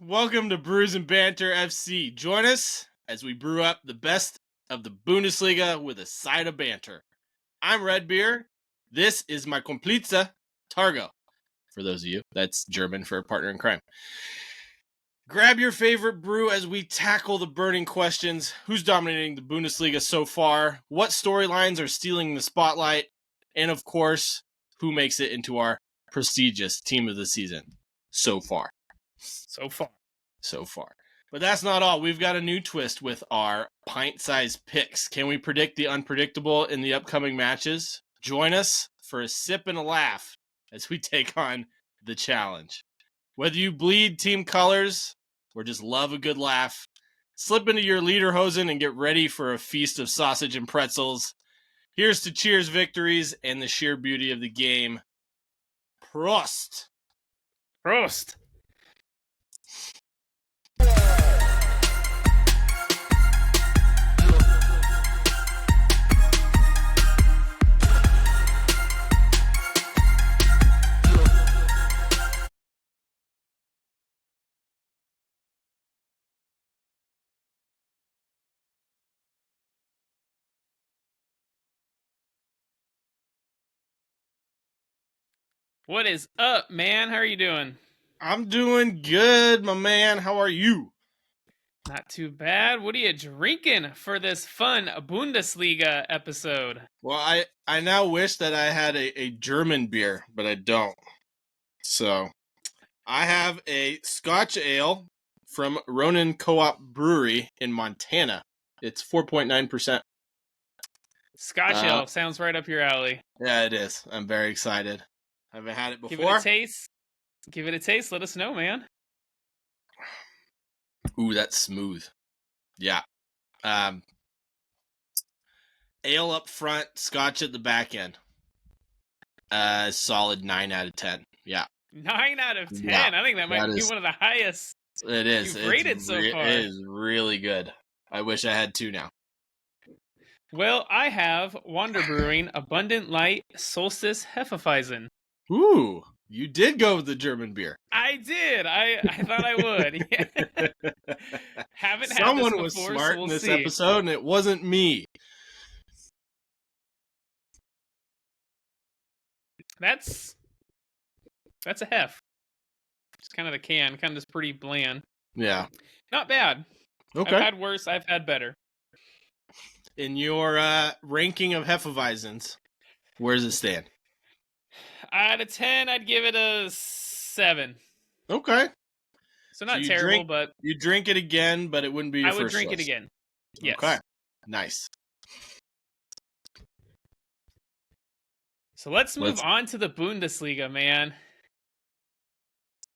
Welcome to Brews and Banter FC. Join us as we brew up the best of the Bundesliga with a side of banter. I'm Red Beer. This is my Komplice, Targo. For those of you, that's German for a partner in crime. Grab your favorite brew as we tackle the burning questions. Who's dominating the Bundesliga so far? What storylines are stealing the spotlight? And of course, who makes it into our prestigious team of the season so far? So far. But that's not all. We've got a new twist with our pint-sized picks. Can we predict the unpredictable in the upcoming matches? Join us for a sip and a laugh as we take on the challenge. Whether you bleed team colors or just love a good laugh, slip into your lederhosen and get ready for a feast of sausage and pretzels. Here's to cheers victories and the sheer beauty of the game. Prost! Prost! What is up, man? How are you doing? I'm doing good, my man. How are you? Not too bad. What are you drinking for this fun Bundesliga episode? Well, I now wish that I had a German beer, but I don't. So, I have a Scotch ale from Ronin Co-op Brewery in Montana. It's 4.9%. Scotch ale sounds right up your alley. Yeah, it is. I'm very excited. Haven't had it before. Give it a taste. Give it a taste. Let us know, man. Ooh, that's smooth. Yeah. Ale up front, Scotch at the back end. Solid 9 out of 10. Yeah. 9 out of 10. Yeah, I think that might be one of the highest it is. you've rated so far. It is really good. I wish I had 2 now. Well, I have Wander Brewing Abundant Light Solstice Hefeweizen. Ooh, you did go with the German beer. I did. I thought I would. Haven't had Someone this was before, smart so we'll in this see. episode, and it wasn't me. That's a hef. It's kind of the can, kind of just pretty bland. Yeah. Not bad. Okay. I've had worse. I've had better. In your ranking of Hefeweizens, where does it stand? Out of 10, I'd give it a 7. Okay. So not terrible, but you drink it again, but it wouldn't be your first I would drink choice. it again. Yes. Okay. Nice. So let's move on to the Bundesliga, man.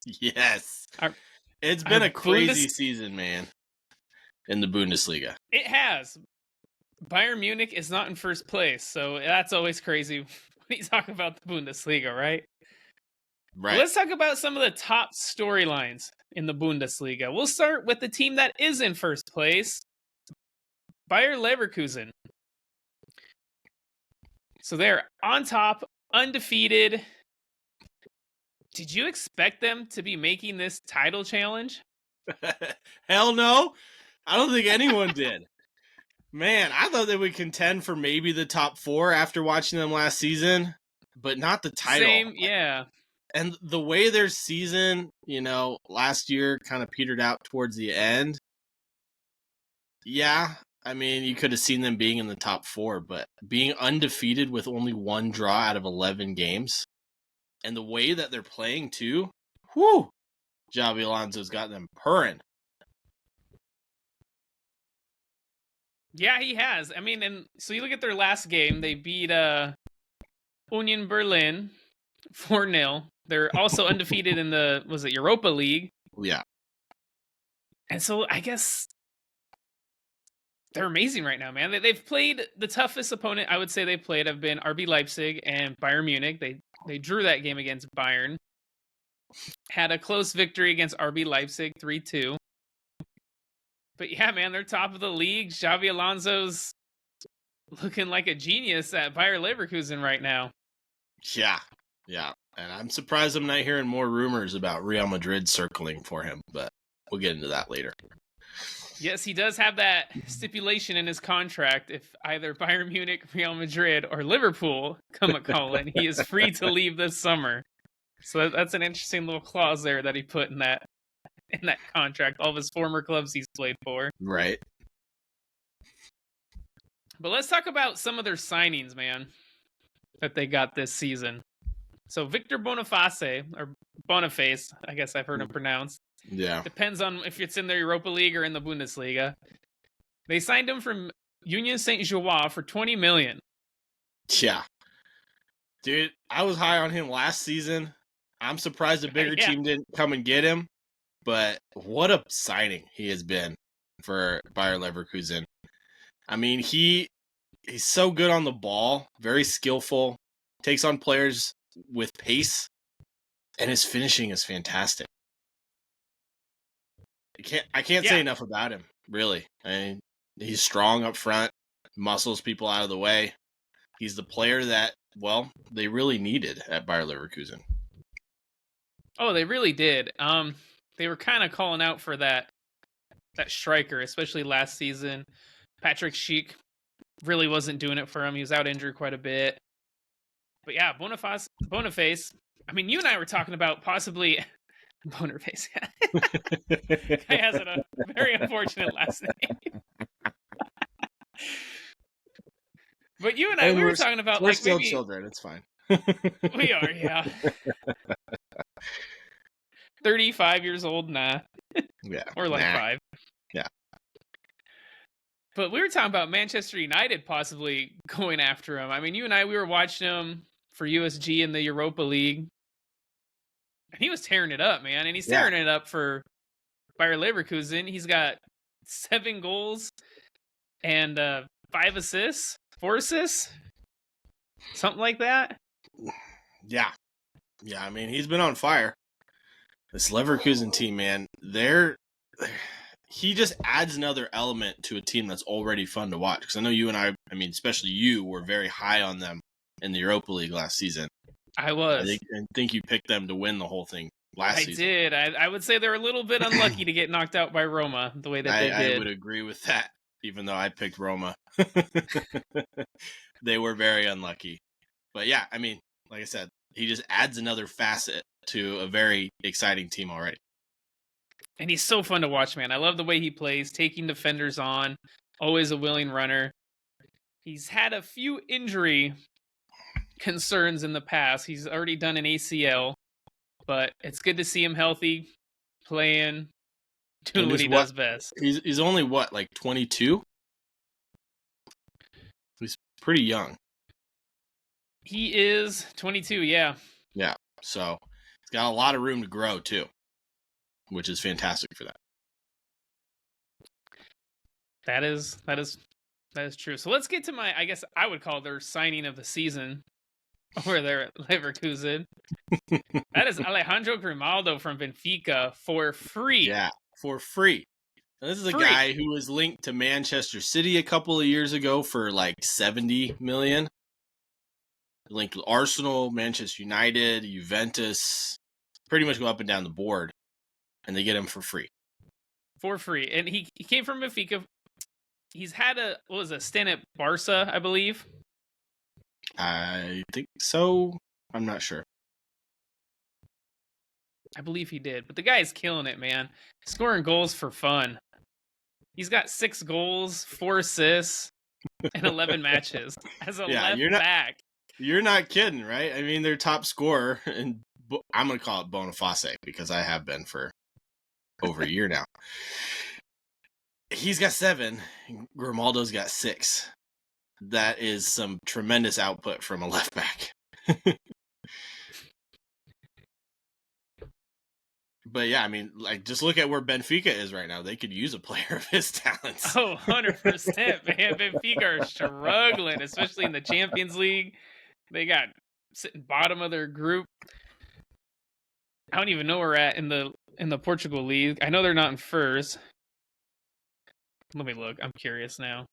Yes. It's been a crazy season, man, in the Bundesliga. It has. Bayern Munich is not in first place, so that's always crazy when you talk about the Bundesliga, right? Right. But let's talk about some of the top storylines in the Bundesliga. We'll start with the team that is in first place, Bayer Leverkusen. So they're on top, undefeated. Did you expect them to be making this title challenge? Hell no. I don't think anyone did. Man, I thought they would contend for maybe the top 4 after watching them last season, but not the title. Same, yeah. And the way their season, last year kind of petered out towards the end. Yeah, I mean, you could have seen them being in the top 4, but being undefeated with only 1 draw out of 11 games, and the way that they're playing too, whew, Xabi Alonso's got them purring. Yeah, he has. I mean, and so you look at their last game, they beat Union Berlin 4-0. They're also undefeated in the, Europa League? Yeah. And so I guess they're amazing right now, man. They've played the toughest opponent I would say they've played have been RB Leipzig and Bayern Munich. They drew that game against Bayern. Had a close victory against RB Leipzig, 3-2. But yeah, man, they're top of the league. Xabi Alonso's looking like a genius at Bayer Leverkusen right now. Yeah. And I'm surprised I'm not hearing more rumors about Real Madrid circling for him, but we'll get into that later. Yes, he does have that stipulation in his contract. If either Bayern Munich, Real Madrid, or Liverpool come a calling, he is free to leave this summer. So that's an interesting little clause there that he put in that contract. All of his former clubs he's played for. Right. But let's talk about some of their signings, man, that they got this season. So Victor Boniface, or Boniface, I guess I've heard him pronounced. Yeah. Depends on if it's in the Europa League or in the Bundesliga. They signed him from Union Saint-Gilloise for $20 million. Yeah. Dude, I was high on him last season. I'm surprised a bigger team didn't come and get him. But what a signing he has been for Bayer Leverkusen. I mean, he's so good on the ball, very skillful, takes on players with pace, and his finishing is fantastic. I can't say enough about him, really. I mean, he's strong up front, muscles people out of the way. He's the player that, well, they really needed at Bayer Leverkusen. Oh, they really did. They were kind of calling out for that striker, especially last season. Patrick Schick really wasn't doing it for him. He was out injured quite a bit. But yeah, Boniface. I mean, you and I were talking about possibly Boniface. Guy has a very unfortunate last name. But you and I, we were talking about we're like still maybe children. It's fine. We are, yeah. 35 years old, nah. Yeah. Or like 5. Yeah. But we were talking about Manchester United possibly going after him. I mean, you and I, we were watching him for USG in the Europa League. And he was tearing it up, man. And he's tearing it up for Bayer Leverkusen. He's got 7 goals and 5 assists, 4 assists, something like that. Yeah. Yeah, I mean, he's been on fire. This Leverkusen team, man, he just adds another element to a team that's already fun to watch. Because I know you and I mean, especially you, were very high on them in the Europa League last season. I was. I think you picked them to win the whole thing last season. I did. I would say they're a little bit unlucky to get knocked out by Roma the way that they did. I would agree with that, even though I picked Roma. They were very unlucky. But yeah, I mean, like I said, he just adds another facet to a very exciting team already. And he's so fun to watch, man. I love the way he plays, taking defenders on, always a willing runner. He's had a few injury concerns in the past. He's already done an ACL, but it's good to see him healthy, playing, doing what he does best. He's only what, like 22? He's pretty young. He is 22, yeah. Yeah, so he's got a lot of room to grow too, which is fantastic for that. That is true. So let's get to I guess I would call their signing of the season over there at Leverkusen. That is Alejandro Grimaldo from Benfica for free. Yeah, for free. Now, this is a guy who was linked to Manchester City a couple of years ago for like 70 million. Linked with Arsenal, Manchester United, Juventus, pretty much go up and down the board, and they get him for free. For free. And he came from Benfica. He's had a stint at Barca, I believe. I think so. I'm not sure. I believe he did. But the guy is killing it, man. Scoring goals for fun. He's got 6 goals, 4 assists, and 11 matches as a left back. You're not kidding, right? I mean, their top scorer, and I'm going to call it Boniface because I have been for over a year now. He's got 7. Grimaldo's got 6. That is some tremendous output from a left back. But yeah, I mean, like, just look at where Benfica is right now. They could use a player of his talents. Oh, 100%, man. Benfica are struggling, especially in the Champions League. They got sitting bottom of their group. I don't even know where we're at in the Portugal league. I know they're not in first. Let me look. I'm curious now.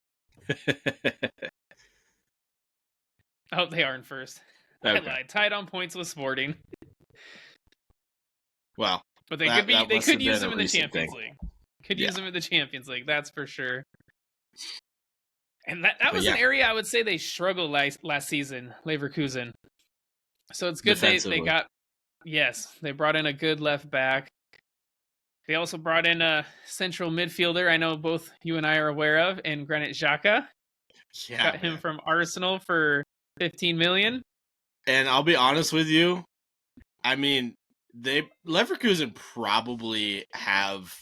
Oh, they are in first. Okay. I lied. Tied on points with Sporting. Well, But they That must could have use been him a in the recent Champions thing. League. Could Yeah. use him in the Champions League, that's for sure. And that But was yeah. an area I would say they struggled last season, Leverkusen. So it's good they Defensively. got, yes, they brought in a good left back. They also brought in a central midfielder I know both you and I are aware of, and Granit Xhaka. Yeah, Got him from Arsenal for 15 million. And I'll be honest with you, I mean, Leverkusen probably have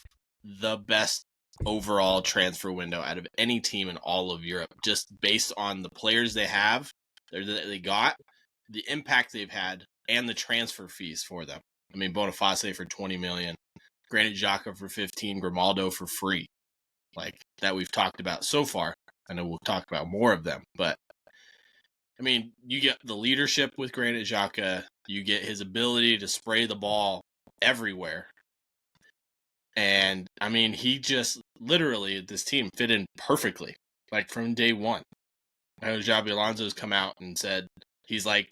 the best overall transfer window out of any team in all of Europe, just based on the players they have, that they got, the impact they've had, and the transfer fees for them. I mean, Boniface for 20 million, Granit Xhaka for 15, Grimaldo for free, like that we've talked about so far. I know we'll talk about more of them, but I mean, you get the leadership with Granit Xhaka. You get his ability to spray the ball everywhere. And, I mean, he just literally, this team fit in perfectly, like from day one. I know Xabi Alonso's come out and said he's like,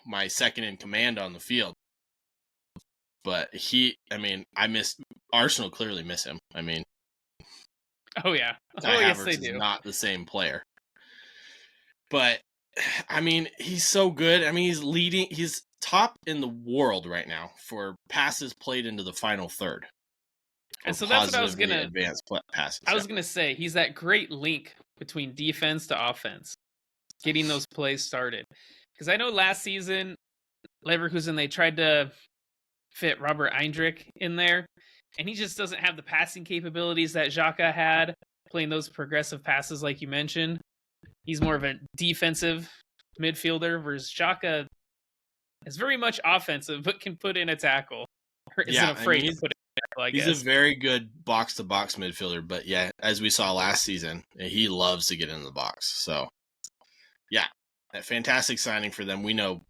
my second in command on the field. But Arsenal clearly miss him. I mean, oh yeah. Kai Yes, Havertz they is do. not the same player. But I mean, he's so good. I mean, he's top in the world right now for passes played into the final third. And so that's what I was gonna advanced passes. I was gonna say. He's that great link between defense to offense, getting those plays started. Because I know last season, Leverkusen, they tried to fit Robert Eindrick in there, and he just doesn't have the passing capabilities that Xhaka had, playing those progressive passes like you mentioned. He's more of a defensive midfielder, whereas Xhaka is very much offensive, but can put in a tackle. Or isn't afraid to put it in a tackle, I guess. He's a very good box-to-box midfielder, but yeah, as we saw last season, he loves to get in the box. So, yeah, a fantastic signing for them. We know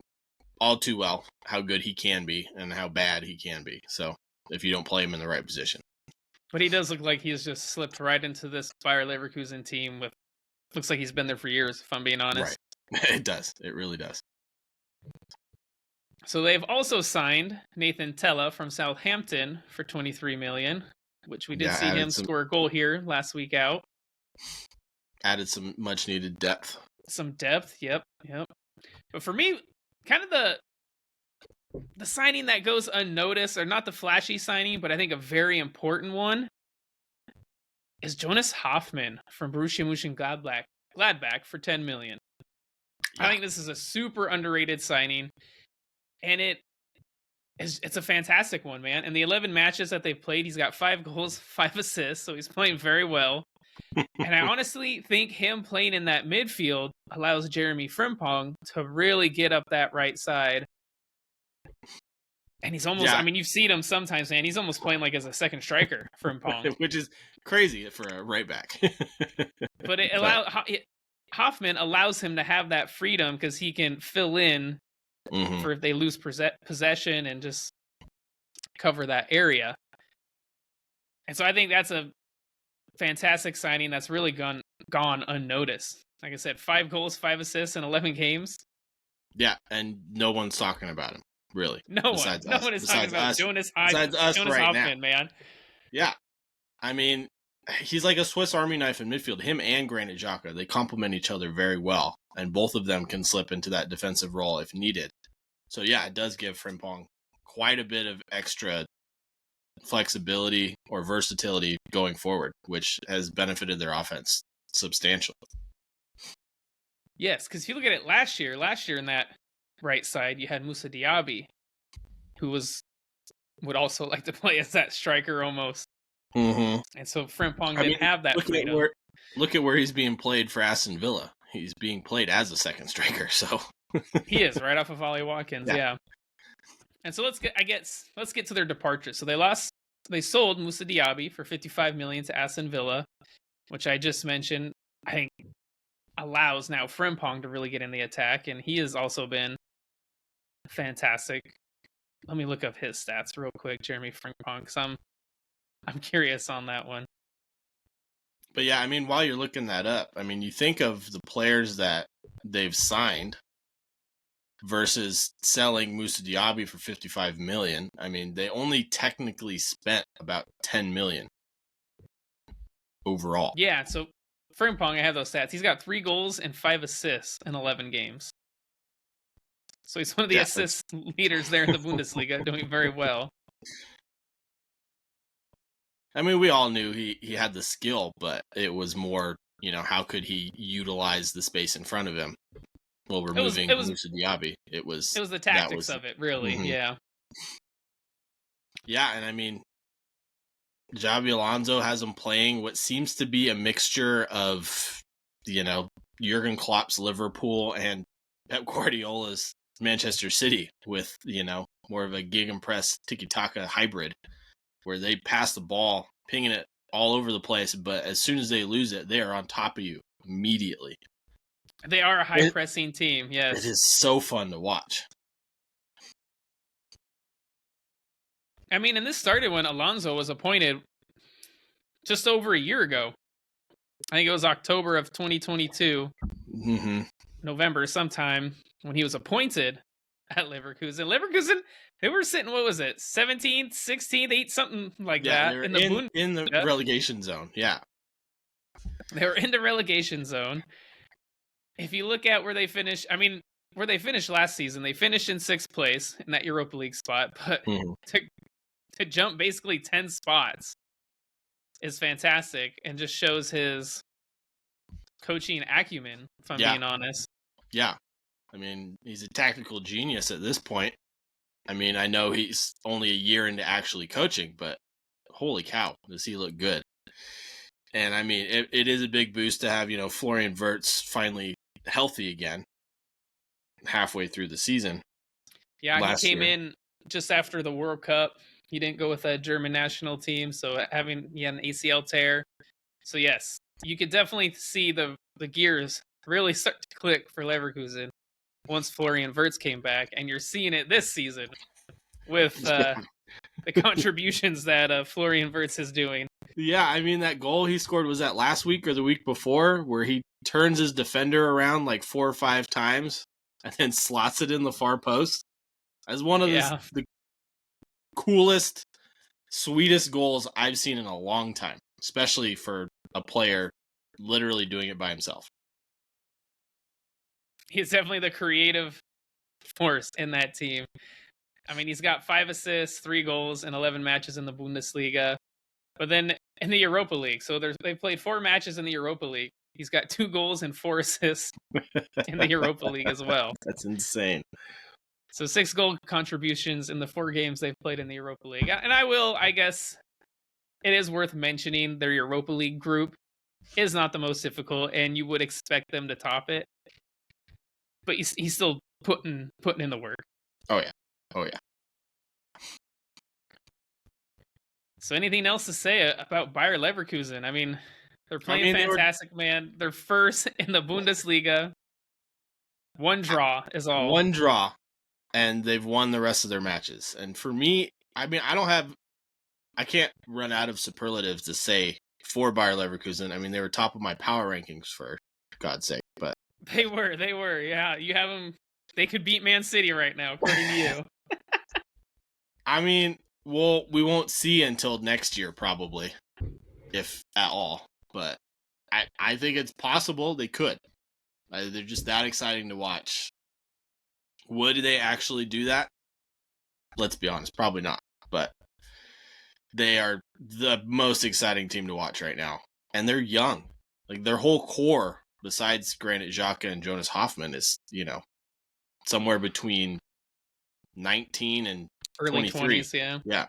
all too well how good he can be and how bad he can be. So, if you don't play him in the right position. But he does look like he's just slipped right into this Bayer Leverkusen team with, looks like he's been there for years, if I'm being honest. Right. It does. It really does. So they've also signed Nathan Tella from Southampton for 23 million, which we did see him score a goal here last week out. Added some much needed depth. Some depth, yep. But for me, kind of the signing that goes unnoticed, or not the flashy signing, but I think a very important one, is Jonas Hoffmann from Borussia Mönchengladbach for 10 million. Yeah. I think this is a super underrated signing, and it's a fantastic one, man. In the 11 matches that they've played, he's got 5 goals, 5 assists, so he's playing very well. And I honestly think him playing in that midfield allows Jeremy Frimpong to really get up that right side. And he's almost, I mean, you've seen him sometimes, man. He's almost playing like as a second striker, Frimpong. Which is crazy for a right back. But Hoffmann allows him to have that freedom because he can fill in for if they lose possession and just cover that area. And so I think that's a fantastic signing that's really gone unnoticed. Like I said, 5 goals, 5 assists in 11 games. Yeah, and no one's talking about him, really. No one is talking about Jonas Hoffmann, man. Yeah. I mean, he's like a Swiss Army knife in midfield. Him and Granit Xhaka, they complement each other very well, and both of them can slip into that defensive role if needed. So, yeah, it does give Frimpong quite a bit of extra flexibility or versatility going forward, which has benefited their offense substantially. Yes, because if you look at it last year in that right side, you had Moussa Diaby, who would also like to play as that striker almost. And so Frimpong didn't have that freedom. Look at where he's being played for Aston Villa. He's being played as a second striker, so he is right off of Ollie Watkins, yeah. And so let's get to their departure. So they sold Moussa Diaby for 55 million to Aston Villa, which I just mentioned. I think allows now Frimpong to really get in the attack, and he has also been fantastic. Let me look up his stats real quick, Jeremy Frimpong, because I'm curious on that one. But yeah, I mean, while you're looking that up, I mean, you think of the players that they've signed, versus selling Moussa Diaby for 55 million. I mean, they only technically spent about 10 million overall. Yeah, so Frimpong, I have those stats. He's got 3 goals and 5 assists in 11 games. So he's one of the assist leaders there in the Bundesliga, doing very well. I mean, we all knew he had the skill, but it was more, how could he utilize the space in front of him? Well, removing Moussa Diaby. It was the tactics of it, really. Mm-hmm. Yeah. Yeah, and I mean, Xabi Alonso has him playing what seems to be a mixture of, Jurgen Klopp's Liverpool and Pep Guardiola's Manchester City with, more of a gegenpress tiki-taka hybrid where they pass the ball, pinging it all over the place, but as soon as they lose it, they are on top of you immediately. They are a high-pressing team, yes. It is so fun to watch. I mean, and this started when Alonso was appointed just over a year ago. I think it was October of 2022, November sometime, when he was appointed at Leverkusen. Leverkusen, they were sitting, what was it, 17th, 16th, 8th, something like that. In the relegation zone, yeah. They were in the relegation zone. If you look at where they finished, where they finished last season, they finished in 6th place in that Europa League spot, but to jump basically 10 spots is fantastic and just shows his coaching acumen, if I'm being honest. Yeah. I mean, he's a tactical genius at this point. I mean, I know he's only a year into actually coaching, but holy cow, does he look good. And I mean, it is a big boost to have, Florian Wirtz finally healthy again halfway through the season. Yeah, he came in just after the World Cup. He didn't go with a German national team, so he had an ACL tear. So yes, you could definitely see the gears really start to click for Leverkusen once Florian Wirtz came back, and you're seeing it this season with the contributions that Florian Wirtz is doing. Yeah, I mean, that goal he scored, was that last week or the week before, where he turns his defender around like 4 or 5 times and then slots it in the far post? As one of the coolest, sweetest goals I've seen in a long time, especially for a player literally doing it by himself. He's definitely the creative force in that team. I mean, he's got 5 assists, 3 goals, and 11 matches in the Bundesliga. But then in the Europa League, so they played 4 matches in the Europa League. He's got 2 goals and 4 assists in the Europa League as well. That's insane. So 6 goal contributions in the 4 games they've played in the Europa League. And I guess it is worth mentioning their Europa League group is not the most difficult, and you would expect them to top it. But he's still putting in the work. Oh yeah. So anything else to say about Bayer Leverkusen? I mean, they're playing fantastic, man. They're first in the Bundesliga. 1 draw is all. 1 draw, and they've won the rest of their matches. And for me, I mean, I can't run out of superlatives to say for Bayer Leverkusen. I mean, they were top of my power rankings, for God's sake. But they were. Yeah, you have them. They could beat Man City right now, according to you. I mean, well, we won't see until next year, probably, if at all. But I think it's possible they could. They're just that exciting to watch. Would they actually do that? Let's be honest, probably not. But they are the most exciting team to watch right now. And they're young. Like, their whole core, besides Granit Xhaka and Jonas Hoffman, is, somewhere between 19 and early 23. 20s, Yeah.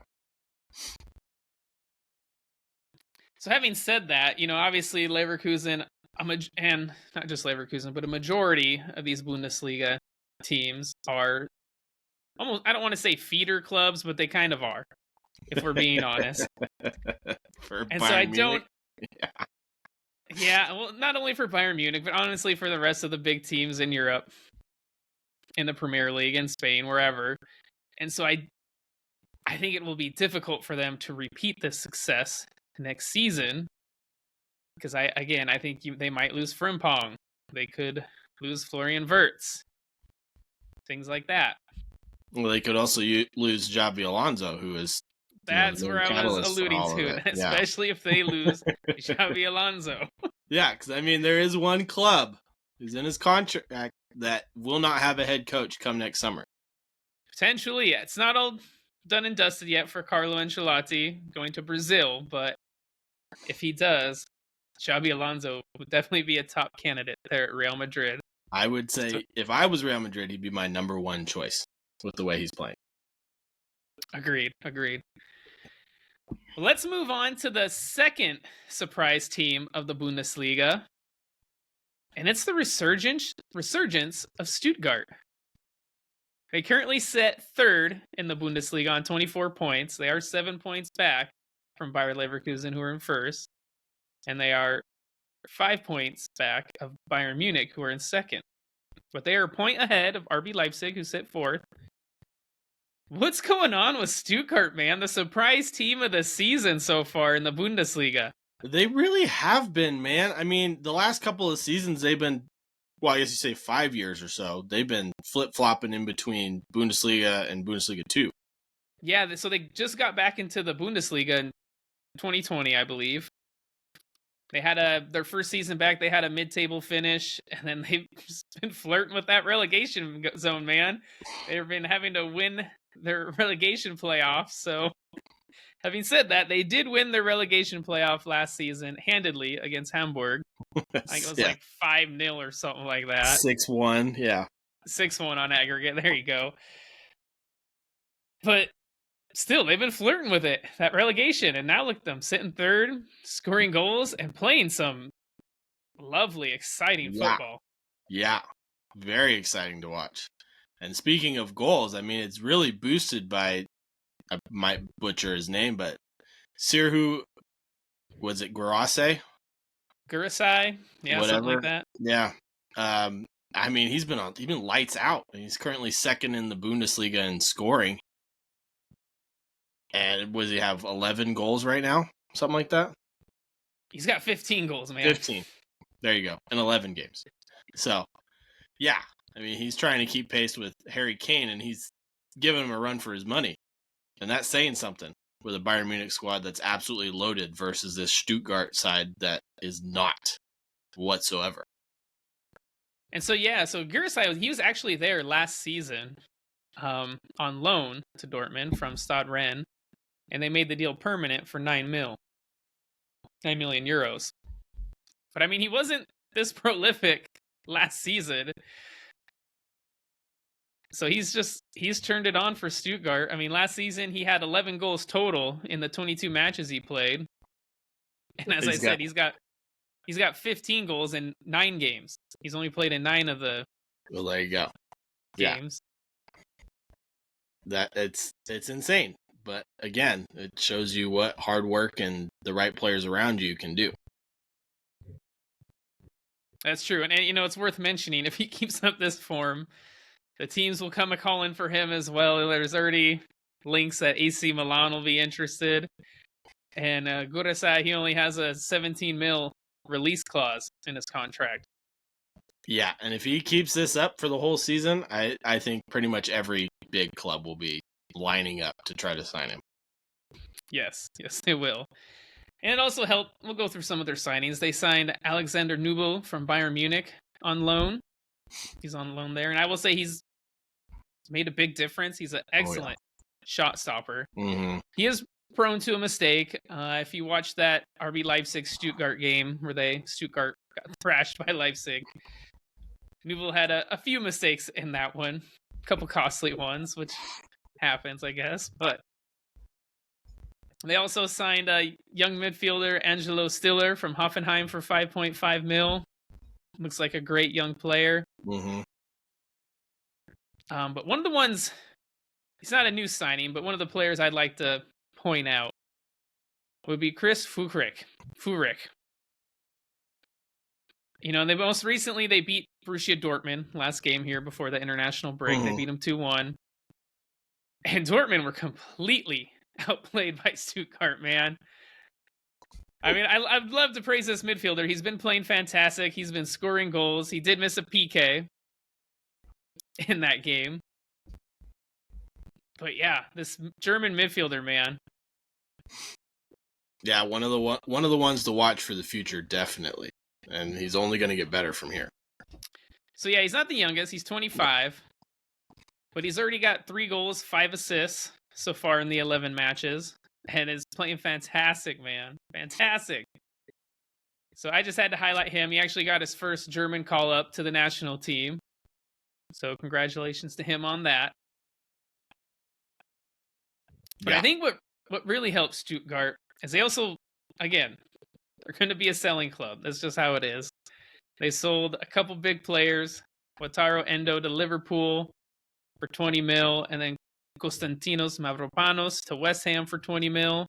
So having said that, obviously Leverkusen, and not just Leverkusen, but a majority of these Bundesliga teams are almost, I don't want to say feeder clubs, but they kind of are, if we're being honest. And so I don't... Yeah, well, not only for Bayern Munich, but honestly for the rest of the big teams in Europe, in the Premier League, in Spain, wherever. And so I think it will be difficult for them to repeat this success next season, because I think they might lose Frimpong. They could lose Florian Wirtz. things like that. Well, they could also lose Xabi Alonso, who is That's the where I was catalyst for alluding all of to, it. especially if they lose Xabi Alonso. Yeah, because I mean, there is one club who's in his contract that will not have a head coach come next summer. Potentially, yeah. It's not all done and dusted yet for Carlo Ancelotti going to Brazil, but if he does, Xabi Alonso would definitely be a top candidate there at Real Madrid. I would say if I was Real Madrid, he'd be my number one choice with the way he's playing. Agreed. Well, let's move on to the second surprise team of the Bundesliga, and it's the resurgence of Stuttgart. They currently sit third in the Bundesliga on 24 points. They are 7 points back from Bayer Leverkusen, who are in first, and they are 5 points back of Bayern Munich, who are in second. But they are a point ahead of RB Leipzig, who sit fourth. What's going on with Stuttgart, man? The surprise team of the season so far in the Bundesliga. They really have been, man. I mean, the last couple of seasons, they've been, well, I guess you say 5 years or so, they've been flip-flopping in between Bundesliga and Bundesliga 2. Yeah, so they just got back into the Bundesliga in 2020, I believe. They had their first season back, they had a mid-table finish, and then they've just been flirting with that relegation zone, man. They've been having to win their relegation playoffs. So, having said that, they did win their relegation playoff last season handedly against Hamburg. I think it was like 5-0 or something like that. 6-1, yeah. 6-1 on aggregate. There you go. But still, they've been flirting with it, that relegation, and now look at them sitting third, scoring goals, and playing some lovely, exciting football. Yeah, very exciting to watch. And speaking of goals, I mean, it's really boosted by, I might butcher his name, but Sirhu, was it Guarassi? Gurasai, yeah, whatever. something like that. Yeah. I mean, he's been lights out. He's currently second in the Bundesliga in scoring. And does he have 11 goals right now? Something like that? He's got 15 goals, man. 15. There you go. In 11 games. So, yeah. I mean, he's trying to keep pace with Harry Kane, and he's giving him a run for his money. And that's saying something with a Bayern Munich squad that's absolutely loaded versus this Stuttgart side that is not whatsoever. And so, yeah, so Gurasai, he was actually there last season on loan to Dortmund from Stade Rennes, and they made the deal permanent for 9 million euros. But I mean, he wasn't this prolific last season. So he's turned it on for Stuttgart. I mean, last season he had 11 goals total in the 22 matches he played. And as I said, he's got 15 goals in 9 games. He's only played in 9 of the well, there you go. games. Yeah. It's insane. But again, it shows you what hard work and the right players around you can do. That's true. And you know, it's worth mentioning, if he keeps up this form, the teams will come a-calling for him as well. There's already links that AC Milan will be interested. And Gurasai, he only has a 17 mil release clause in his contract. Yeah, and if he keeps this up for the whole season, I think pretty much every big club will be lining up to try to sign him. Yes, they will. And it also helped, we'll go through some of their signings. They signed Alexander Nubel from Bayern Munich on loan. He's on loan there. And I will say he's made a big difference. He's an excellent shot stopper. Mm-hmm. He is prone to a mistake. If you watch that RB Leipzig Stuttgart game where Stuttgart got thrashed by Leipzig, Nubel had a few mistakes in that one. A couple costly ones, which happens, I guess. But they also signed a young midfielder, Angelo Stiller, from Hoffenheim for 5.5 mil. Looks like a great young player. Mm-hmm. But one of the ones, he's not a new signing, but one of the players I'd like to point out would be Chris Führich. You know, they most recently beat Borussia Dortmund last game here before the international break. They beat them 2-1. And Dortmund were completely outplayed by Stuttgart, man. I mean, I'd love to praise this midfielder. He's been playing fantastic. He's been scoring goals. He did miss a PK. in that game. But yeah, this German midfielder, man. Yeah, one of the ones to watch for the future, definitely. And he's only going to get better from here. So yeah, he's not the youngest. He's 25. But he's already got 3 goals, 5 assists so far in the 11 matches. And is playing fantastic, man. Fantastic. So I just had to highlight him. He actually got his first German call-up to the national team. So congratulations to him on that. But I think what really helps Stuttgart is they also, again, they're going to be a selling club. That's just how it is. They sold a couple big players, Wataru Endo to Liverpool for 20 mil, and then Konstantinos Mavropanos to West Ham for 20 mil.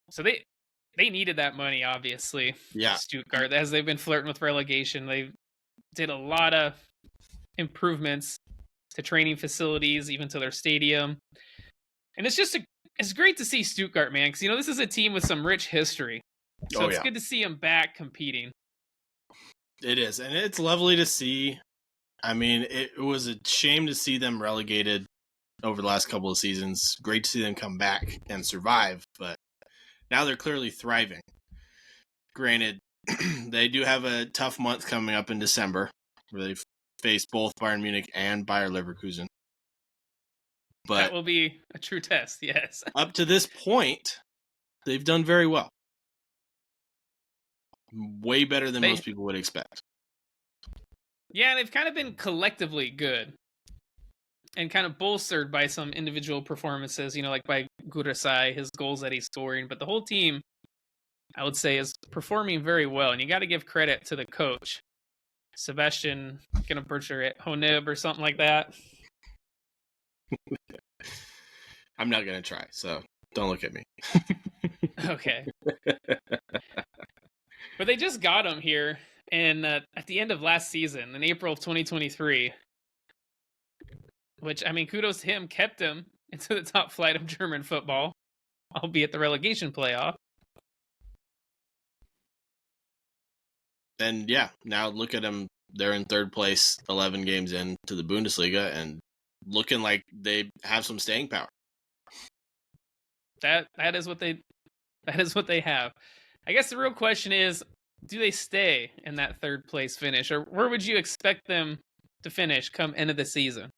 So they needed that money, obviously. Yeah. Stuttgart, as they've been flirting with relegation, they did a lot of improvements to training facilities, even to their stadium. And it's great to see Stuttgart, man, because this is a team with some rich history. So it's good to see them back competing. It is, and it's lovely to see. I mean, it was a shame to see them relegated over the last couple of seasons. Great to see them come back and survive, but now they're clearly thriving. Granted, they do have a tough month coming up in December, where they face both Bayern Munich and Bayer Leverkusen. But that will be a true test, yes. Up to this point, they've done very well. Way better than most people would expect. Yeah, they've kind of been collectively good. And kind of bolstered by some individual performances, like by Gurasai, his goals that he's scoring. But the whole team, I would say, is performing very well. And you got to give credit to the coach, Sebastian, going to butcher it, Honib or something like that. I'm not going to try, so don't look at me. Okay. But they just got him here at the end of last season, in April of 2023. Which, I mean, kudos to him, kept him into the top flight of German football, albeit the relegation playoff. And yeah, now look at them. They're in third place, 11 games into the Bundesliga, and looking like they have some staying power. That is what they have. I guess the real question is, do they stay in that third place finish, or where would you expect them to finish come end of the season?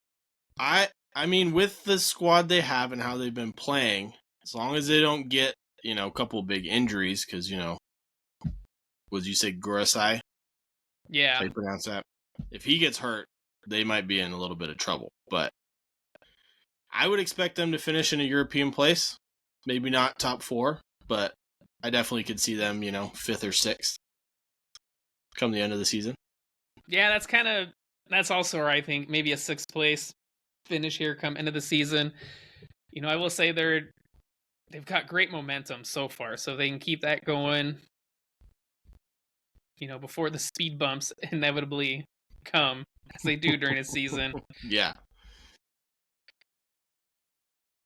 I mean, with the squad they have and how they've been playing, as long as they don't get, a couple of big injuries, because, would you say Gurasai? Yeah. How do you pronounce that? If he gets hurt, they might be in a little bit of trouble. But I would expect them to finish in a European place. Maybe not top 4, but I definitely could see them, 5th or 6th come the end of the season. Yeah, that's also where I think maybe a 6th place finish here come end of the season. I will say they've got great momentum so far, so they can keep that going, before the speed bumps inevitably come, as they do during a season. Yeah.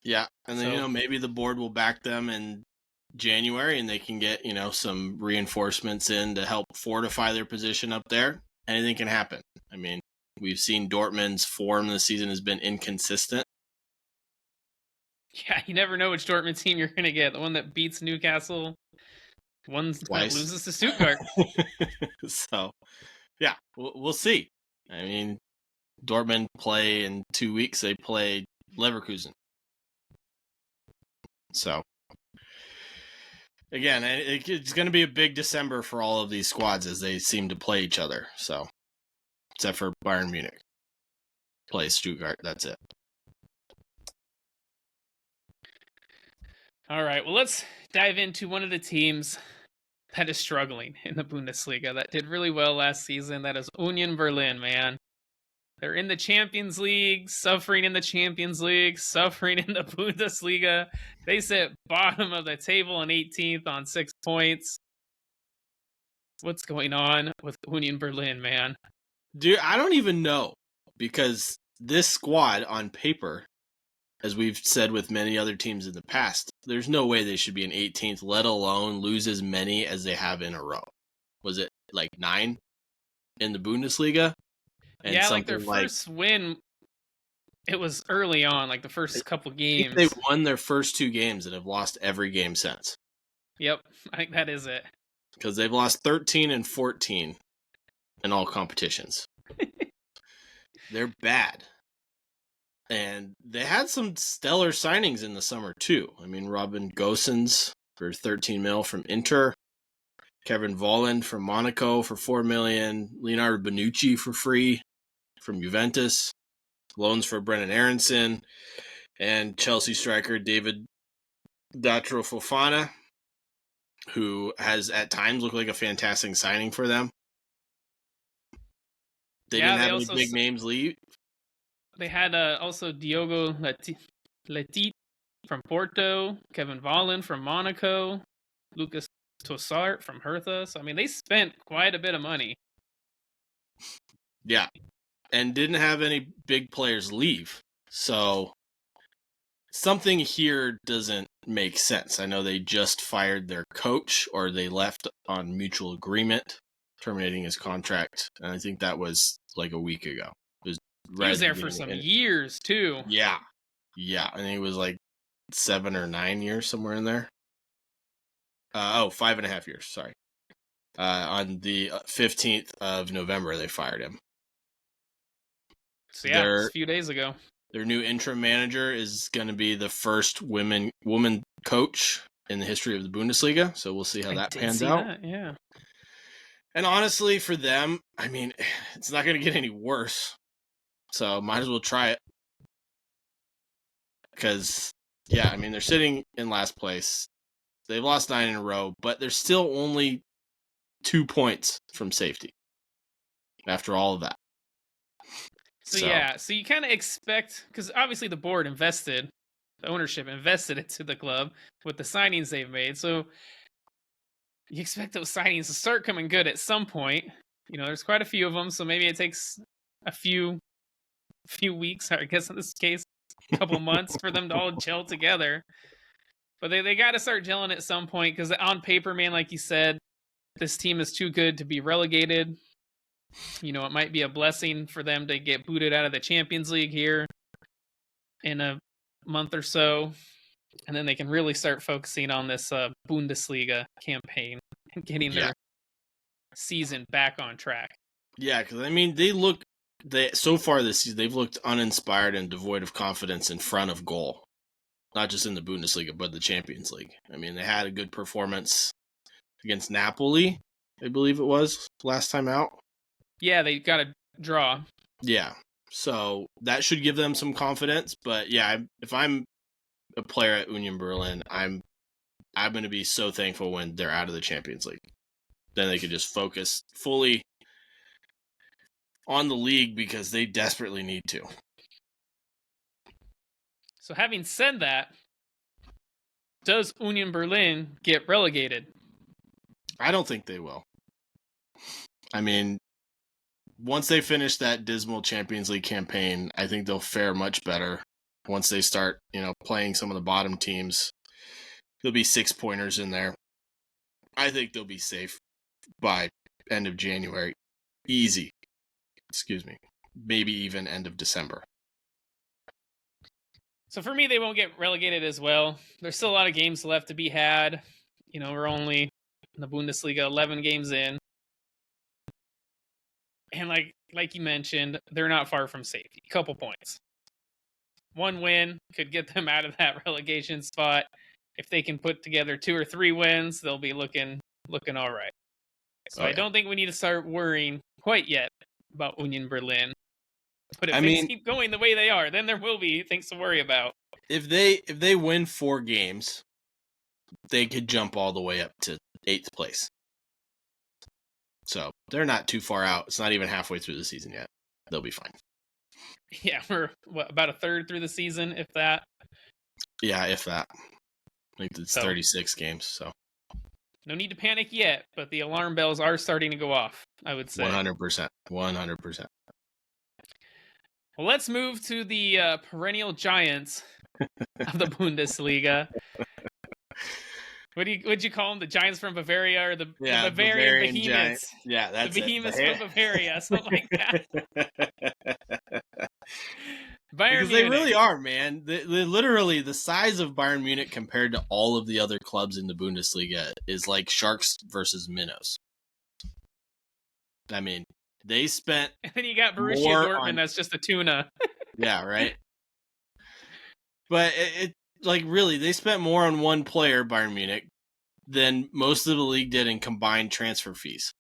Yeah, and then, maybe the board will back them in January and they can get, some reinforcements in to help fortify their position up there. Anything can happen. I mean, we've seen Dortmund's form this season has been inconsistent. Yeah, you never know which Dortmund team you're going to get. The one that beats Newcastle, one that loses to Stuttgart. So, yeah, we'll see. I mean, Dortmund play in 2 weeks. They play Leverkusen. So, again, it's going to be a big December for all of these squads as they seem to play each other. So, except for Bayern Munich. Plays Stuttgart. That's it. All right, well, let's dive into one of the teams that is struggling in the Bundesliga that did really well last season. That is Union Berlin, man. They're in the Champions League, suffering in the Champions League, suffering in the Bundesliga. They sit bottom of the table in 18th on 6 points. What's going on with Union Berlin, man? Dude, I don't even know, because this squad on paper, as we've said with many other teams in the past, there's no way they should be in 18th, let alone lose as many as they have in a row. Was it like 9 in the Bundesliga? And Yeah, like something their like first win, it was early on, like the first couple I think they games. won their first 2 games and have lost every game since. Yep, I think that is it. Because they've lost 13 and 14 in all competitions. They're bad. And they had some stellar signings in the summer, too. I mean, Robin Gosens for 13 mil from Inter. Kevin Volland from Monaco for 4 million. Leonardo Bonucci for free from Juventus. Loans for Brennan Aronson. And Chelsea striker David Datro Fofana, who has at times looked like a fantastic signing for them. They didn't have any big names leave. They had also Diogo Letit from Porto, Kevin Volland from Monaco, Lucas Tossart from Hertha. So, I mean, they spent quite a bit of money. Yeah. And didn't have any big players leave. So something here doesn't make sense. I know they just fired their coach, or they left on mutual agreement, terminating his contract. And I think that was like a week ago. He was there for some years, too. Yeah. Yeah. And he was like 7 or 9 years, somewhere in there. 5.5 years. Sorry. On the 15th of November, they fired him. So yeah, it was a few days ago. Their new interim manager is going to be the first woman coach in the history of the Bundesliga. So we'll see how that pans out. Yeah. And honestly, for them, I mean, it's not going to get any worse. So might as well try it. Because, yeah, I mean, they're sitting in last place. They've lost 9 in a row, but they're still only 2 points from safety after all of that. So you kind of expect, because obviously the board invested, the ownership invested into the club with the signings they've made. So you expect those signings to start coming good at some point. You know, there's quite a few of them, so maybe it takes a few weeks, I guess in this case, a couple months for them to all gel together. But they got to start gelling at some point, because on paper, man, like you said, this team is too good to be relegated. You know, it might be a blessing for them to get booted out of the Champions League here in a month or so. And then they can really start focusing on this Bundesliga campaign and getting their season back on track. Yeah, because, I mean, so far this season, they've looked uninspired and devoid of confidence in front of goal. Not just in the Bundesliga, but the Champions League. I mean, they had a good performance against Napoli, I believe it was, last time out. Yeah, they got a draw. Yeah, so that should give them some confidence. But yeah, if I'm a player at Union Berlin, I'm going to be so thankful when they're out of the Champions League. Then they could just focus fully on the league, because they desperately need to. So having said that, does Union Berlin get relegated? I don't think they will. I mean, once they finish that dismal Champions League campaign, I think they'll fare much better. Once they start, playing some of the bottom teams, there'll be 6-pointers in there. I think they'll be safe by end of January. Easy. Excuse me. Maybe even end of December. So for me, they won't get relegated as well. There's still a lot of games left to be had. You know, we're only in the Bundesliga 11 games in. And like you mentioned, they're not far from safety. A couple points. One win could get them out of that relegation spot. If they can put together 2 or 3 wins, they'll be looking all right. So I don't think we need to start worrying quite yet about Union Berlin. But if things keep going the way they are, then there will be things to worry about. If they win 4 games, they could jump all the way up to 8th place. So they're not too far out. It's not even halfway through the season yet. They'll be fine. Yeah, we're about a third through the season, if that. Yeah, if that. I think it's 36 games, so. No need to panic yet, but the alarm bells are starting to go off, I would say. 100%. 100%. Well, let's move to the perennial giants of the Bundesliga. What'd you call them? The Giants from Bavaria or the Yeah, Bavarian Bavarian Behemoths? Giants. Yeah, The that's it. Behemoths from Bavaria, something like that. Bayern Because they Munich. really are, man. They literally, the size of Bayern Munich compared to all of the other clubs in the Bundesliga is like sharks versus minnows. I mean, they spent And then you got Borussia more Dortmund, on. that's just a tuna. Yeah, right. But it like really, they spent more on one player, Bayern Munich, than most of the league did in combined transfer fees.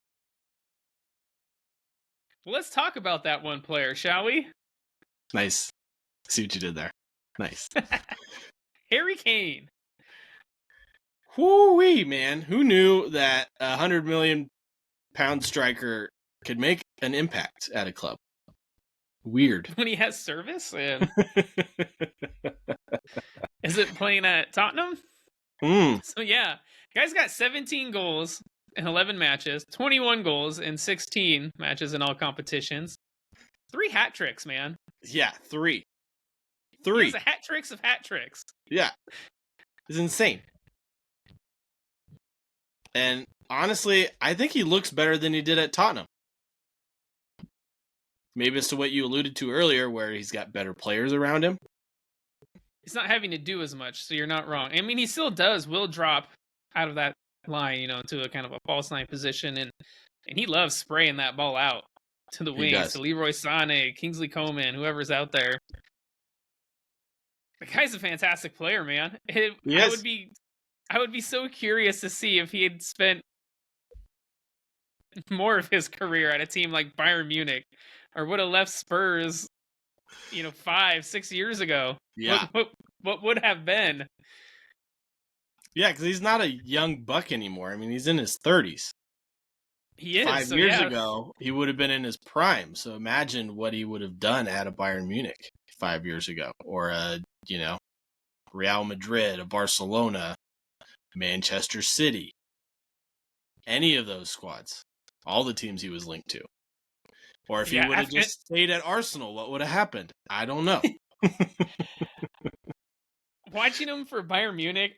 Well, let's talk about that one player, shall we? Nice. See what you did there. Nice. Harry Kane. Whoo-wee, man. Who knew that a 100 million pound striker could make an impact at a club? Weird. When he has service? And is it playing at Tottenham? So yeah, guy's got 17 goals in 11 matches, 21 goals in 16 matches in all competitions. 3 hat tricks, man. Yeah, 3. He has a hat tricks of hat tricks. Yeah. It's insane. And honestly, I think he looks better than he did at Tottenham. Maybe it's to what you alluded to earlier, where he's got better players around him. He's not having to do as much, so you're not wrong. I mean, he still will drop out of that line, to a kind of a false 9 position, and he loves spraying that ball out to the wings, to Leroy Sané, Kingsley Coman, whoever's out there. The guy's a fantastic player, man. I would be so curious to see if he had spent more of his career at a team like Bayern Munich, or would have left Spurs, 5-6 years ago. Yeah. What would have been? Yeah, because he's not a young buck anymore. I mean, he's in his 30s. He is. 5 years ago, he would have been in his prime. So imagine what he would have done at a Bayern Munich 5 years ago, or Real Madrid, a Barcelona, Manchester City, any of those squads, all the teams he was linked to. Or if he would have just stayed at Arsenal, what would have happened? I don't know. Watching him for Bayern Munich,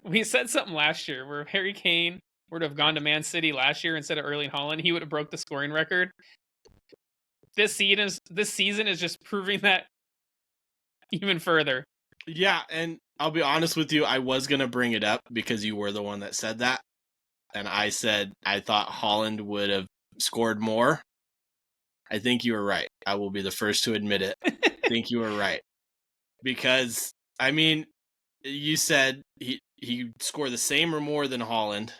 we said something last year where Harry Kane would have gone to Man City last year instead of Erling Haaland, he would have broke the scoring record. This season is just proving that even further. Yeah, and I'll be honest with you, I was going to bring it up because you were the one that said that. And I said I thought Haaland would have scored more. I think you were right. I will be the first to admit it. I think you were right. Because, I mean, you said he scored the same or more than Haaland.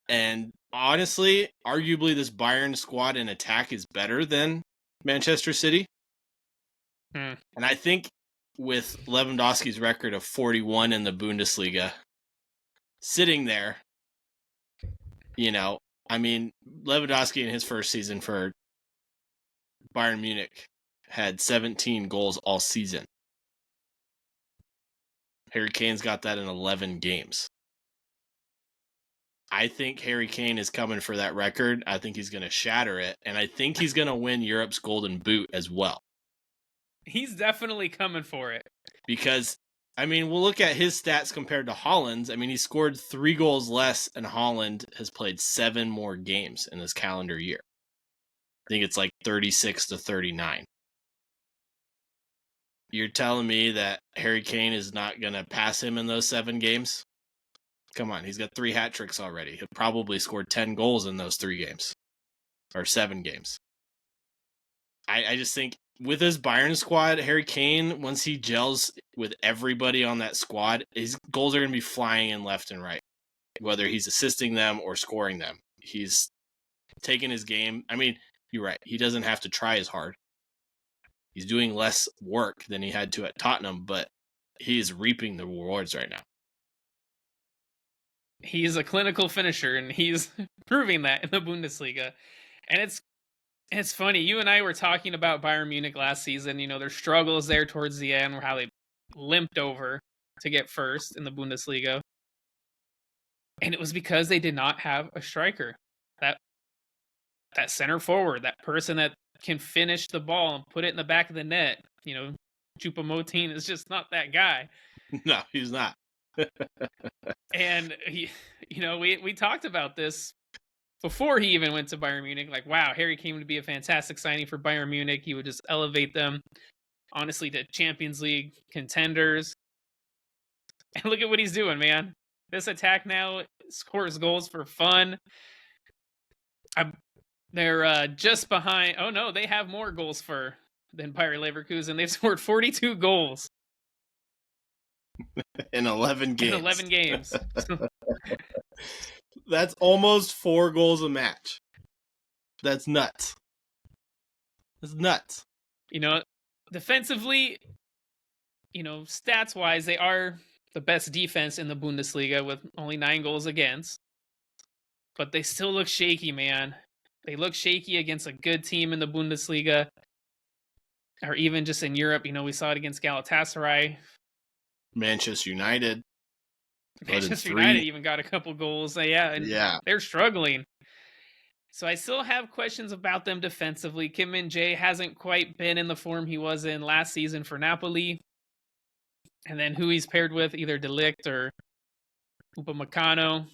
And honestly, arguably this Bayern squad in attack is better than Manchester City. And I think with Lewandowski's record of 41 in the Bundesliga, sitting there, I mean, Lewandowski in his first season for Bayern Munich had 17 goals all season. Harry Kane's got that in 11 games. I think Harry Kane is coming for that record. I think he's going to shatter it, and I think he's going to win Europe's Golden Boot as well. He's definitely coming for it. Because, I mean, we'll look at his stats compared to Haaland's. I mean, he scored 3 goals less, and Haaland has played 7 more games in this calendar year. I think it's like 36-39. You're telling me that Harry Kane is not going to pass him in those 7 games? Come on, he's got 3 hat tricks already. He'll probably score 10 goals in those 3 games. Or 7 games. I just think with his Bayern squad, Harry Kane, once he gels with everybody on that squad, his goals are going to be flying in left and right. Whether he's assisting them or scoring them. He's taking his game. I mean, you're right. He doesn't have to try as hard. He's doing less work than he had to at Tottenham, but he is reaping the rewards right now. He's a clinical finisher, and he's proving that in the Bundesliga. And it's funny. You and I were talking about Bayern Munich last season. Their struggles there towards the end, how they limped over to get first in the Bundesliga. And it was because they did not have a striker. That center forward, that person that can finish the ball and put it in the back of the net. Choupo-Moting is just not that guy. No, he's not. And we talked about this before he even went to Bayern Munich. Like, wow, Harry Kane would be a fantastic signing for Bayern Munich. He would just elevate them, honestly, to Champions League contenders. And look at what he's doing, man. This attack now scores goals for fun. They're just behind. Oh no, they have more goals than Bayer Leverkusen. They've scored 42 goals in 11 games. In 11 games. That's almost 4 goals a match. That's nuts. That's nuts. Defensively, stats-wise, they are the best defense in the Bundesliga with only 9 goals against. But they still look shaky, man. They look shaky against a good team in the Bundesliga. Or even just in Europe. We saw it against Galatasaray. Manchester United. Manchester United even got a couple goals. They're struggling. So I still have questions about them defensively. Kim Min-jae hasn't quite been in the form he was in last season for Napoli. And then who he's paired with, either De Ligt or Upamecano.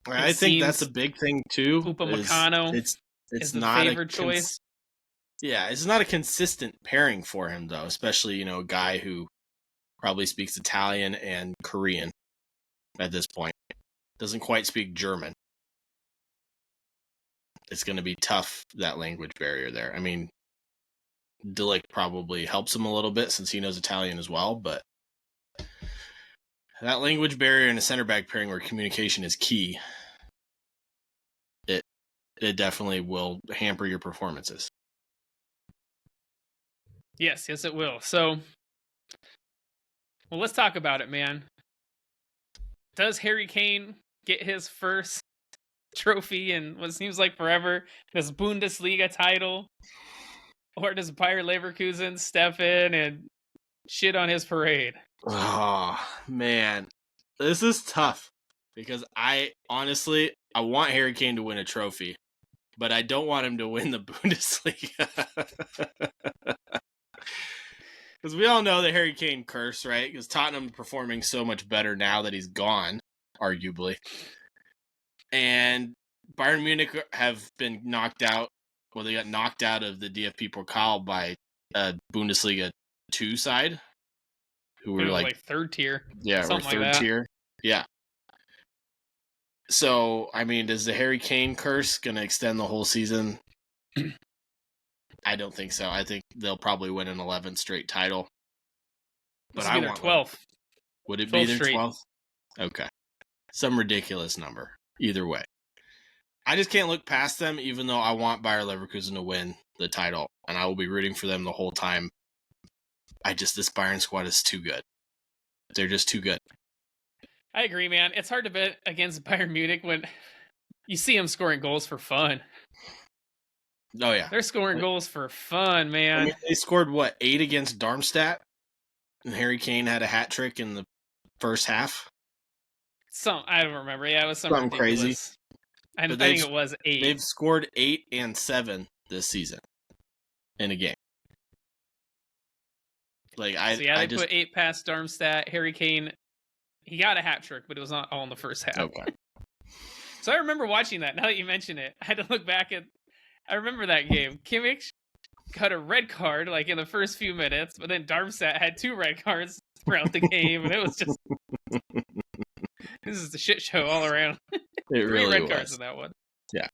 I think that's a big thing too. Upamecano it's the not favored choice. Yeah, it's not a consistent pairing for him though, especially a guy who probably speaks Italian and Korean at this point. Doesn't quite speak German. It's going to be tough, that language barrier there. I mean, De Ligt probably helps him a little bit since he knows Italian as well, but that language barrier in a center back pairing where communication is key, it definitely will hamper your performances. Yes, it will. So, well, let's talk about it, man. Does Harry Kane get his first trophy in what seems like forever, this Bundesliga title? Or does Bayer Leverkusen step in and shit on his parade? Oh, man. This is tough because I want Harry Kane to win a trophy, but I don't want him to win the Bundesliga. Because we all know the Harry Kane curse, right? Because Tottenham performing so much better now that he's gone, arguably. And Bayern Munich have been knocked out. Well, they got knocked out of the DFB Pokal by a Bundesliga 2 side, who were like third tier. Yeah, we're third tier. Yeah. So, I mean, is the Harry Kane curse going to extend the whole season? I don't think so. I think they'll probably win an 11th straight title. But I want 12th. Would it be their 12th? Okay. Some ridiculous number. Either way. I just can't look past them, even though I want Bayer Leverkusen to win the title, and I will be rooting for them the whole time. This Bayern squad is too good. They're just too good. I agree, man. It's hard to bet against Bayern Munich when you see them scoring goals for fun. Oh, yeah. They're scoring goals for fun, man. I mean, they scored, 8 against Darmstadt? And Harry Kane had a hat trick in the first half? I don't remember. Yeah, it was something crazy. I think it was 8. They've scored 8 and 7 this season in a game. They put 8 past Darmstadt. Harry Kane, he got a hat trick, but it was not all in the first half. Okay. So I remember watching that. Now that you mention it, I had to look back at. I remember that game. Kimmich got a red card in the first few minutes, but then Darmstadt had 2 red cards throughout the game, and it was just. This is the shit show all around. It 3 really red cards in that one. Yeah.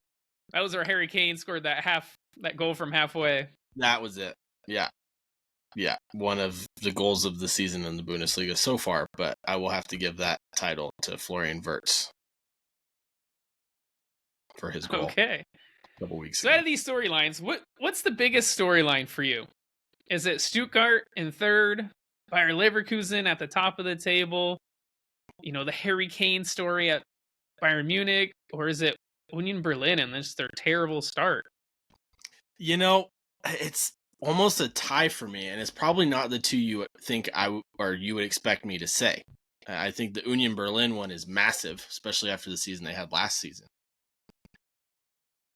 That was where Harry Kane scored that goal from halfway. That was it. Yeah. Yeah. One of the goals of the season in the Bundesliga so far, but I will have to give that title to Florian Wirtz for his goal. Okay. A couple weeks ago. So out of these storylines, what's the biggest storyline for you? Is it Stuttgart in third, Bayer Leverkusen at the top of the table, the Harry Kane story at Bayern Munich, or is it Union Berlin and just their terrible start? It's almost a tie for me, and it's probably not the two you think you would expect me to say. I think the Union Berlin one is massive, especially after the season they had last season.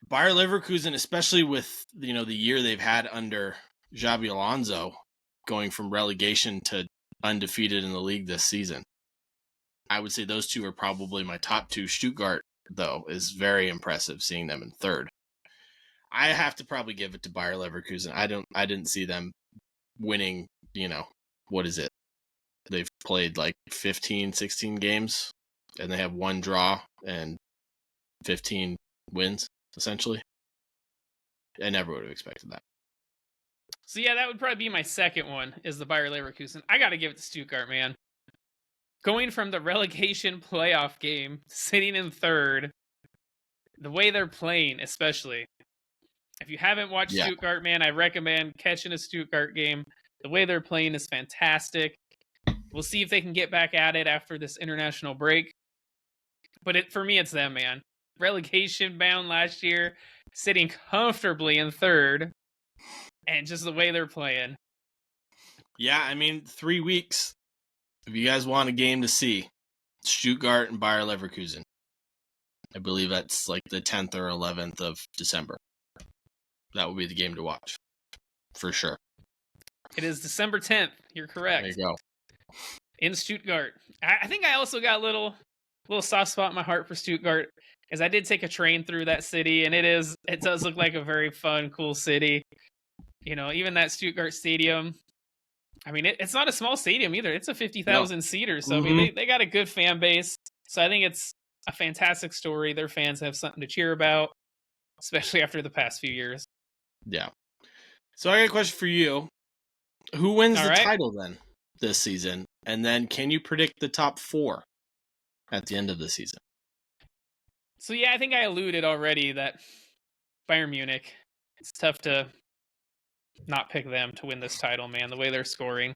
Bayer Leverkusen, especially with the year they've had under Xabi Alonso, going from relegation to undefeated in the league this season. I would say those two are probably my top two. Stuttgart, though, is very impressive seeing them in third. I have to probably give it to Bayer Leverkusen. I didn't see them winning, what is it? They've played like 15, 16 games, and they have one draw and 15 wins, essentially. I never would have expected that. So yeah, that would probably be my second one, is the Bayer Leverkusen. I got to give it to Stuttgart, man. Going from the relegation playoff game, sitting in third, the way they're playing, especially. If you haven't watched Stuttgart, man, I recommend catching a Stuttgart game. The way they're playing is fantastic. We'll see if they can get back at it after this international break. But for me, it's them, man. Relegation bound last year, sitting comfortably in third, and just the way they're playing. Yeah, I mean, 3 weeks. If you guys want a game to see, Stuttgart and Bayer Leverkusen. I believe that's like the 10th or 11th of December. That would be the game to watch, for sure. It is December 10th. You're correct. There you go. In Stuttgart. I think I also got a little soft spot in my heart for Stuttgart, as I did take a train through that city, and it does look like a very fun, cool city. Even that Stuttgart stadium. I mean, it's not a small stadium either. It's a 50,000 seater. So, I mean, they got a good fan base. So I think it's a fantastic story. Their fans have something to cheer about, especially after the past few years. Yeah. So I got a question for you. Who wins the title then this season? And then can you predict the top 4 at the end of the season? So, yeah, I think I alluded already that Bayern Munich, it's tough to not pick them to win this title, man, the way they're scoring.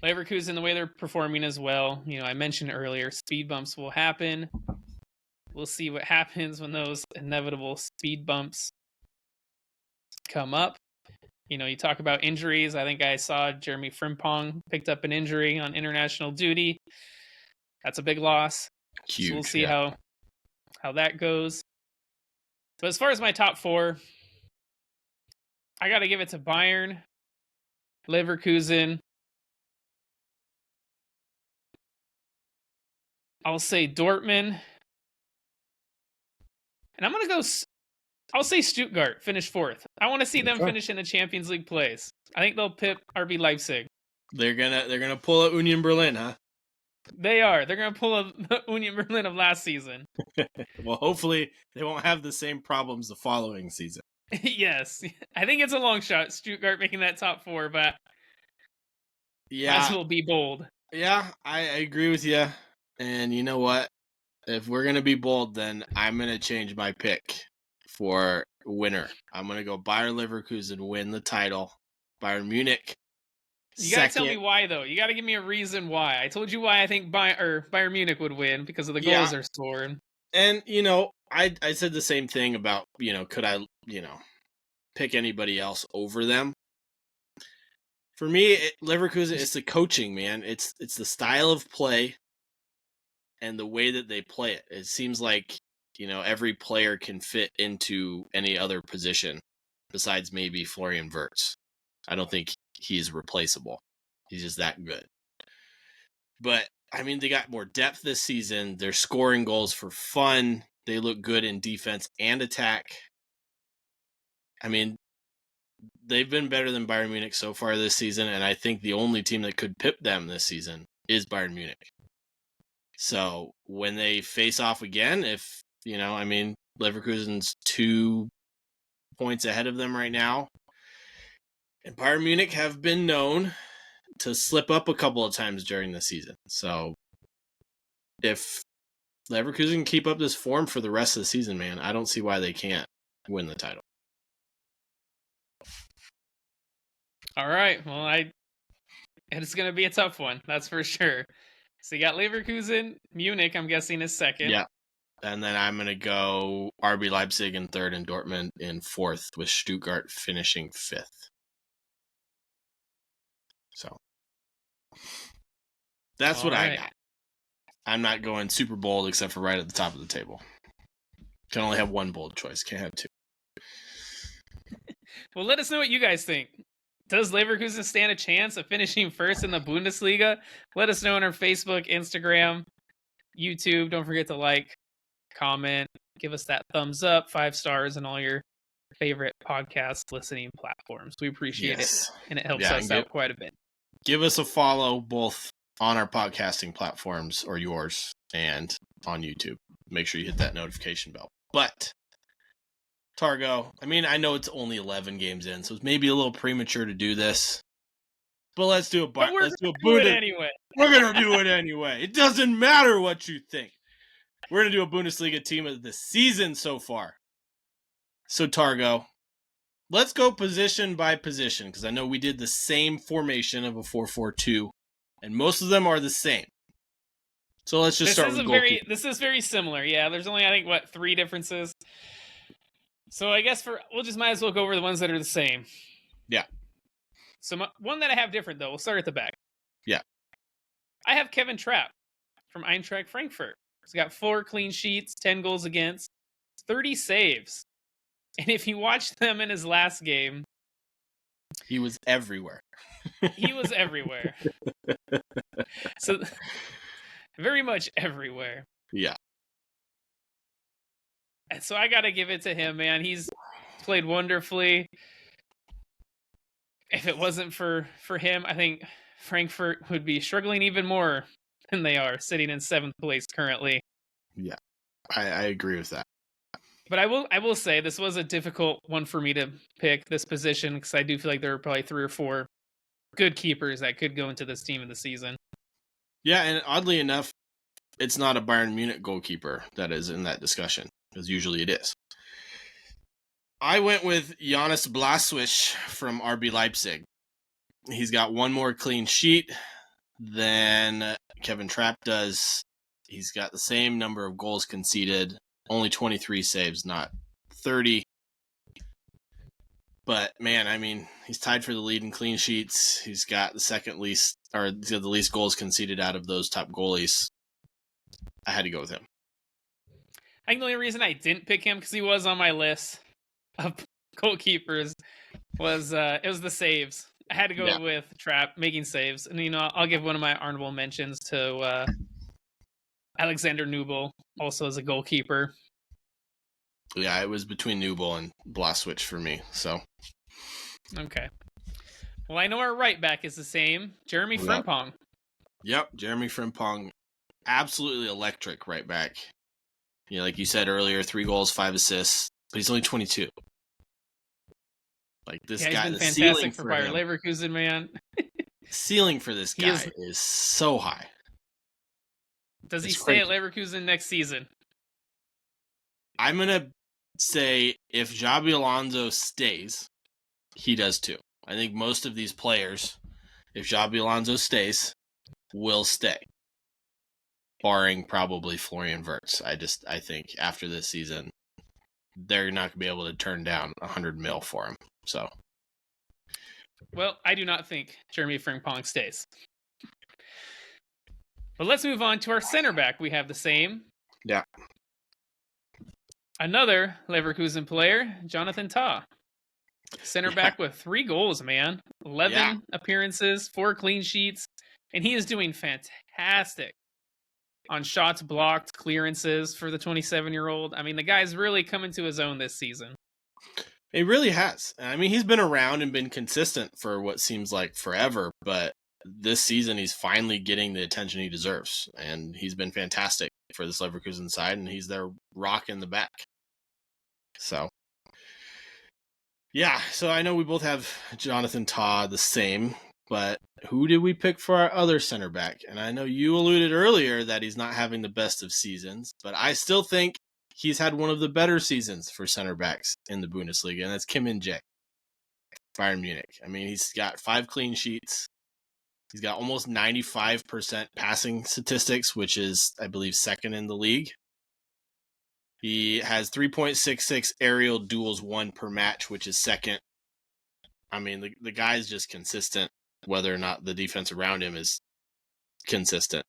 Leverkusen, the way they're performing as well. I mentioned earlier, speed bumps will happen. We'll see what happens when those inevitable speed bumps come up. You talk about injuries. I think I saw Jeremy Frimpong picked up an injury on international duty. That's a big loss. Huge. So we'll see how that goes. But as far as my top 4, I got to give it to Bayern, Leverkusen. I'll say Dortmund. And I'll say Stuttgart finish 4th. I want to see them finish in the Champions League plays. I think they'll pip RB Leipzig. They're gonna pull a Union Berlin, huh? They are. They're gonna pull a Union Berlin of last season. Well, hopefully they won't have the same problems the following season. Yes, I think it's a long shot, Stuttgart making that top 4, but might as well be bold. Yeah, I agree with you. And you know what? If we're going to be bold, then I'm going to change my pick for winner. I'm going to go Bayer Leverkusen win the title. Bayern Munich. You got to tell me why, though. You got to give me a reason why. I told you why I think Bayern Munich would win, because of the goals they're scoring. And, I said the same thing about, could I, pick anybody else over them? For me, Leverkusen, it's the coaching, man. It's the style of play and the way that they play it. It seems like, every player can fit into any other position besides maybe Florian Wirtz. I don't think he's replaceable. He's just that good. But, I mean, they got more depth this season. They're scoring goals for fun. They look good in defense and attack. I mean, they've been better than Bayern Munich so far this season, and I think the only team that could pip them this season is Bayern Munich. So when they face off again, Leverkusen's 2 points ahead of them right now, and Bayern Munich have been known to slip up a couple of times during the season. So if Leverkusen can keep up this form for the rest of the season, man, I don't see why they can't win the title. All right. Well, it's going to be a tough one. That's for sure. So you got Leverkusen, Munich, I'm guessing, is second. Yeah. And then I'm going to go RB Leipzig in third and Dortmund in fourth, with Stuttgart finishing fifth. So that's what I got. I'm not going super bold except for right at the top of the table. Can only have one bold choice. Can't have two. Well, let us know what you guys think. Does Leverkusen stand a chance of finishing first in the Bundesliga? Let us know on our Facebook, Instagram, YouTube. Don't forget to like, comment, give us that thumbs up, 5 stars, and all your favorite podcast listening platforms. We appreciate it, and it helps us out quite a bit. Give us a follow both on our podcasting platforms or yours and on YouTube. Make sure you hit that notification bell. But Targo, I mean, I know it's only 11 games in, so it's maybe a little premature to do this. But let's do it. Let's do it anyway. We're going to do it anyway. It doesn't matter what you think. We're going to do a Bundesliga team of the season so far. So, Targo, let's go position by position, because I know we did the same formation of a 4-4-2, and most of them are the same. So let's just start with goalkeeper. This is very similar. Yeah, there's only, I think, 3 differences. So I guess we'll just might as well go over the ones that are the same. Yeah. So one that I have different, though, we'll start at the back. Yeah. I have Kevin Trapp from Eintracht Frankfurt. He's got 4 clean sheets, 10 goals against, 30 saves. And if you watch them in his last game, he was everywhere. He was everywhere. So very much everywhere. Yeah. And so I got to give it to him, man. He's played wonderfully. If it wasn't for him, I think Frankfurt would be struggling even more than they are, sitting in 7th place currently. Yeah, I agree with that. But I will say this was a difficult one for me to pick, this position, because I do feel like there are probably 3 or 4 good keepers that could go into this team of the season. Yeah, and oddly enough, it's not a Bayern Munich goalkeeper that is in that discussion, because usually it is. I went with Jonas Blaswich from RB Leipzig. He's got 1 more clean sheet than Kevin Trapp does. He's got the same number of goals conceded, only 23 saves, not 30. But man, I mean, he's tied for the lead in clean sheets. He's got the least goals conceded out of those top goalies. I had to go with him. I think the only reason I didn't pick him, because he was on my list of goalkeepers, was it was the saves. I had to go with Trapp making saves, and I'll give one of my honorable mentions to Alexander Nubel, also as a goalkeeper. Yeah, it was between Nubel and Blaswich for me. So okay. Well, I know our right back is the same, Jeremy Frimpong. Yep, Jeremy Frimpong, absolutely electric right back. Like you said earlier, 3 goals, 5 assists, but he's only 22. Like this guy, he's been fantastic for Bayern Leverkusen, man. Ceiling for this guy is so high. Does he stay at Leverkusen next season? I'm gonna say if Xabi Alonso stays, he does too. I think most of these players, if Xabi Alonso stays, will stay. Barring probably Florian Wirtz. I think after this season, they're not going to be able to turn down 100 mil for him. So, well, I do not think Jeremy Frimpong stays. But let's move on to our center back. We have the same. Yeah. Another Leverkusen player, Jonathan Tah. Center back with 3 goals, man. 11 appearances, 4 clean sheets, and he is doing fantastic on shots blocked, clearances for the 27-year-old. I mean, the guy's really coming to his own this season. He really has. I mean, he's been around and been consistent for what seems like forever, but this season he's finally getting the attention he deserves, and he's been fantastic for this Leverkusen side, and he's their rock in the back. So, yeah, so I know we both have Jonathan Tah the same, but who did we pick for our other center back? And I know you alluded earlier that he's not having the best of seasons, but I still think he's had one of the better seasons for center backs in the Bundesliga, and that's Kim In-jae, Bayern Munich. I mean, he's got 5 clean sheets. He's got almost 95% passing statistics, which is, I believe, second in the league. He has 3.66 aerial duels won per match, which is second. I mean, the guy's just consistent, whether or not the defense around him is consistent.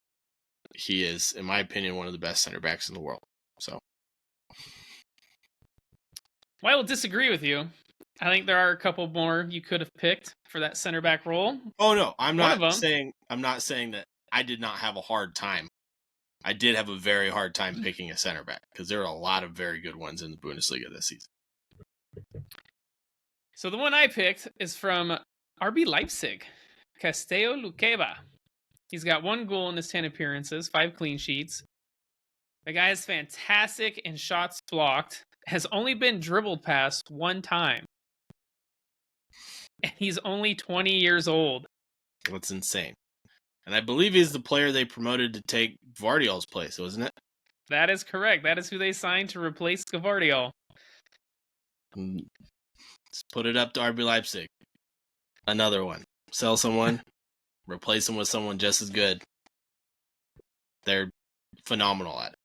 He is, in my opinion, one of the best center backs in the world. So, well, I will disagree with you. I think there are a couple more you could have picked for that center back role. Oh no, I'm One of not them. saying that I did not have a hard time. I did have a very hard time picking a center back because there are a lot of very good ones in the Bundesliga this season. So the one I picked is from RB Leipzig, Castello Luqueba. He's got 1 goal in his 10 appearances, 5 clean sheets. The guy is fantastic in shots blocked, has only been dribbled past 1 time. And he's only 20 years old. That's insane. And I believe he's the player they promoted to take Gvardiol's place, wasn't it? That is correct. That is who they signed to replace Gvardiol. Let's put it up to RB Leipzig. Another one. Sell someone, replace them with someone just as good. They're phenomenal at it.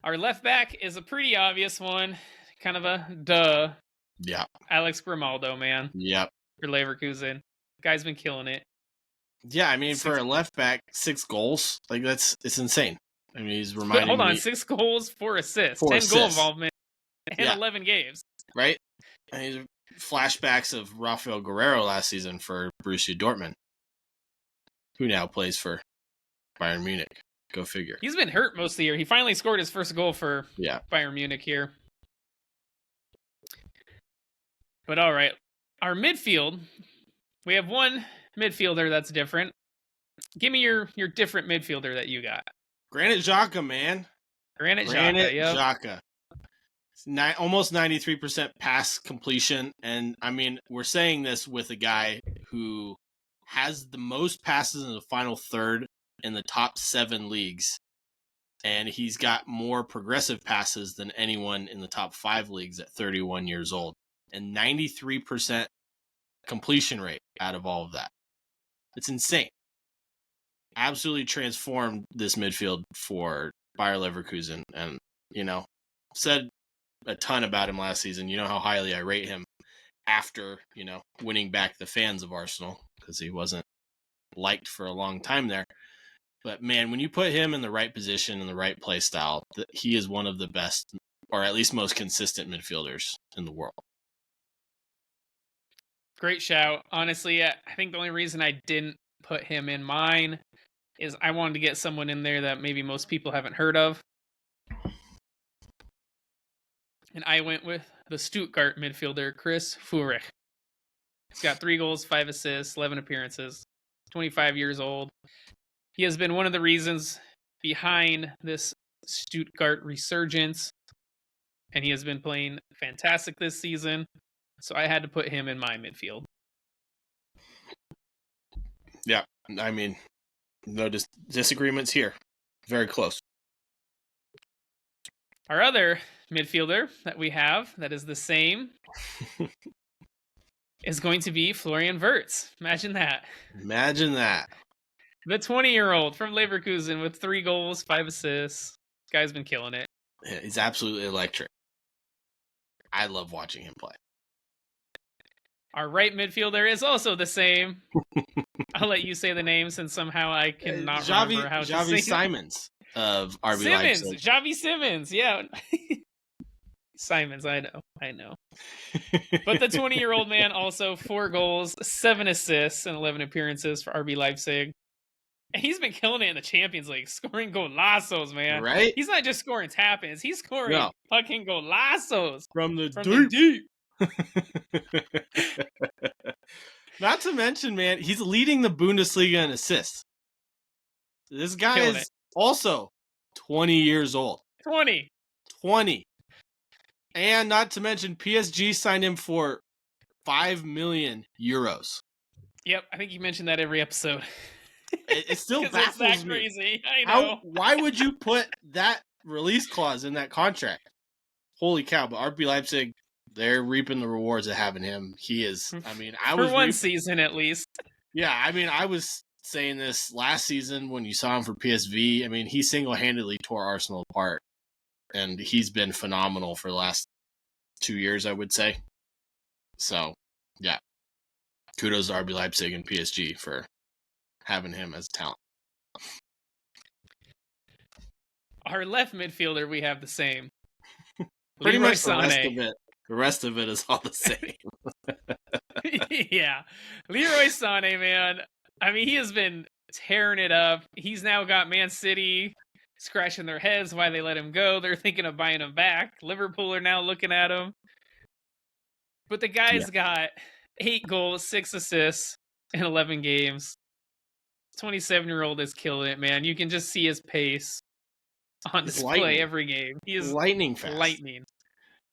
Our left back is a pretty obvious one. Kind of a duh. Yeah. Alex Grimaldo, man. Yep. For Leverkusen. Guy's been killing it. Yeah, I mean, for a left back, 6 goals, like it's insane. I mean, he's reminding me. Hold on, 6 goals, 4 assists, 10 goal involvement, and 11 games. Right? And he's flashbacks of Rafael Guerrero last season for Borussia Dortmund, who now plays for Bayern Munich. Go figure. He's been hurt most of the year. He finally scored his first goal for Bayern Munich here. But all right, our midfield, we have one midfielder that's different. Give me your different midfielder that you got. Granit Xhaka, man. Granit Xhaka. Almost 93% pass completion. And, I mean, we're saying this with a guy who has the most passes in the final third in the top 7 leagues. And he's got more progressive passes than anyone in the top 5 leagues at 31 years old. And 93% completion rate out of all of that. It's insane. Absolutely transformed this midfield for Bayer Leverkusen. And, said a ton about him last season. You know how highly I rate him after, winning back the fans of Arsenal because he wasn't liked for a long time there. But, man, when you put him in the right position and the right play style, he is one of the best, or at least most consistent midfielders in the world. Great shout. Honestly, I think the only reason I didn't put him in mine is I wanted to get someone in there that maybe most people haven't heard of. And I went with the Stuttgart midfielder, Chris Führich. He's got 3 goals, 5 assists, 11 appearances, 25 years old. He has been one of the reasons behind this Stuttgart resurgence, and he has been playing fantastic this season. So I had to put him in my midfield. Yeah, I mean, no disagreements here. Very close. Our other midfielder that we have that is the same is going to be Florian Wirtz. Imagine that. Imagine that. The 20-year-old from Leverkusen with 3 goals, 5 assists. This guy's been killing it. Yeah, he's absolutely electric. I love watching him play. Our right midfielder is also the same. I'll let you say the name since somehow I cannot remember how to say Xavi Simons of RB Leipzig. Xavi Simons, yeah. Simons, I know. But the 20-year-old man also 4 goals, 7 assists, and 11 appearances for RB Leipzig. And he's been killing it in the Champions League, scoring golazos, man. Right? He's not just scoring tap-ins, he's scoring fucking golazos. From the deep. Not to mention, man, he's leading the Bundesliga in assists. This guy is also 20 years old. 20. And not to mention, PSG signed him for 5 million euros. Yep, I think you mentioned that every episode. It still baffles it's that me. Crazy. I know. Why would you put that release clause in that contract? Holy cow! But RB Leipzig, they're reaping the rewards of having him. He is. I mean, for one season at least. Yeah, I mean, I was saying this last season when you saw him for PSV. I mean, he single-handedly tore Arsenal apart, and he's been phenomenal for the last 2 years, I would say. So, yeah, kudos to RB Leipzig and PSG for having him as talent. Our left midfielder, we have the same. Pretty Leroy much the rest of it. The rest of it is all the same. Yeah. Leroy Sané, man. I mean, he has been tearing it up. He's now got Man City scratching their heads why they let him go. They're thinking of buying him back. Liverpool are now looking at him. But the guy's got 8 goals, 6 assists in 11 games. 27-year-old is killing it, man. You can just see his pace on display every game. He is lightning fast. Lightning.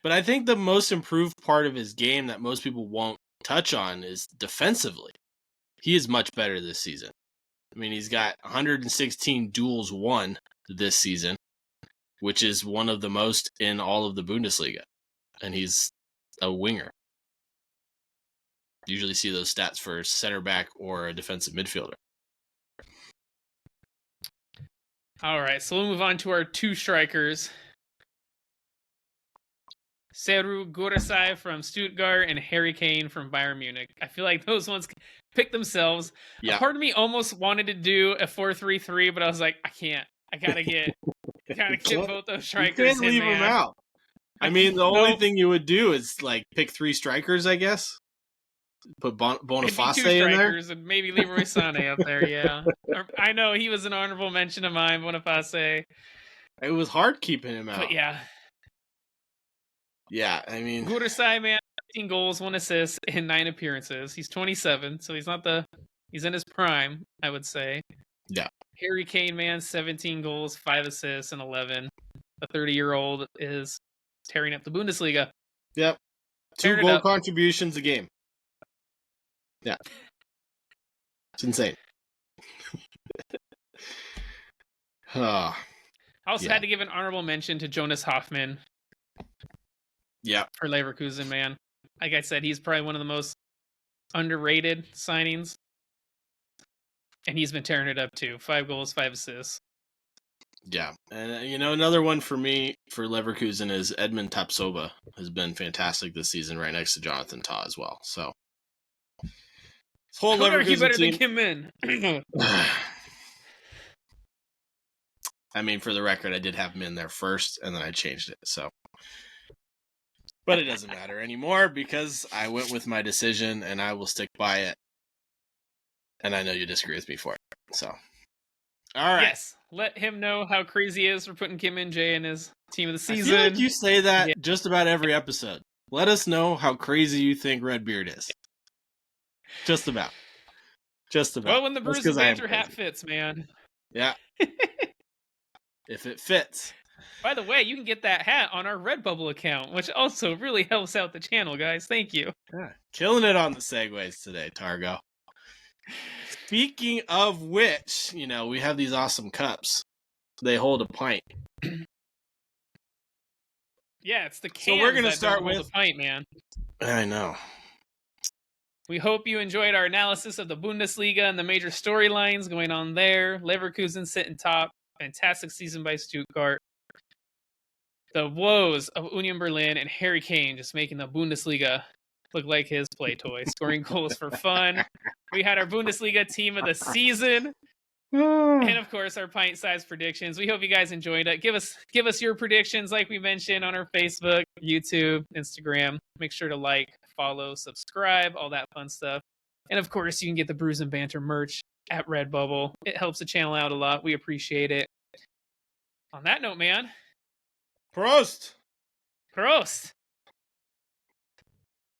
But I think the most improved part of his game that most people won't touch on is defensively. He is much better this season. I mean, he's got 116 duels won this season, which is one of the most in all of the Bundesliga. And he's a winger. Usually see those stats for center back or a defensive midfielder. All right, so we'll move on to our 2 strikers. Seru Gurasai from Stuttgart and Harry Kane from Bayern Munich. I feel like those ones pick themselves. Yeah. A part of me almost wanted to do a 4-3-3, but I was like, I can't. I gotta get both those strikers. You can't leave them out. I mean, the only thing you would do is like pick 3 strikers, I guess. Put Boniface in there, and maybe Leroy Sané up there. Yeah, I know he was an honorable mention of mine, Boniface. It was hard keeping him out. But yeah, I mean, Gurasai, man, 15 goals, 1 assist in 9 appearances. He's 27, so he's in his prime, I would say. Yeah. Harry Kane, man, 17 goals, 5 assists, and 11. The 30-year-old is tearing up the Bundesliga. Yep. 2 goal contributions a game. Yeah. It's insane. I also had to give an honorable mention to Jonas Hoffmann. Yeah. For Leverkusen, man. Like I said, he's probably one of the most underrated signings. And he's been tearing it up too. 5 goals, 5 assists. Yeah. And, another one for me for Leverkusen is Edmund Tapsoba has been fantastic this season right next to Jonathan Tah as well. So. Whole Leverkusen better team. Than Kim Min. I mean, for the record, I did have him in there first, and then I changed it. So, but it doesn't matter anymore because I went with my decision, and I will stick by it. And I know you disagree with me for it. So, all right. Yes, let him know how crazy he is for putting Kim Min-jae in his team of the season. I feel like you say that just about every episode. Let us know how crazy you think Redbeard is. Just about. Well, when the Brews and Banter hat fits, man. Yeah. If it fits. By the way, you can get that hat on our Redbubble account, which also really helps out the channel, guys. Thank you. Yeah. Killing it on the segues today, Targo. Speaking of which, we have these awesome cups. They hold a pint. Yeah, it's the cans. So we're gonna start with a pint, man. I know. We hope you enjoyed our analysis of the Bundesliga and the major storylines going on there. Leverkusen sitting top. Fantastic season by Stuttgart. The woes of Union Berlin and Harry Kane just making the Bundesliga look like his play toy, scoring goals for fun. We had our Bundesliga team of the season. And of course, our pint-sized predictions. We hope you guys enjoyed it. Give us your predictions, like we mentioned, on our Facebook, YouTube, Instagram. Make sure to like, follow, subscribe, all that fun stuff. And of course, you can get the Brews and Banter merch at Redbubble. It helps the channel out a lot. We appreciate it. On that note, man. Prost! Prost!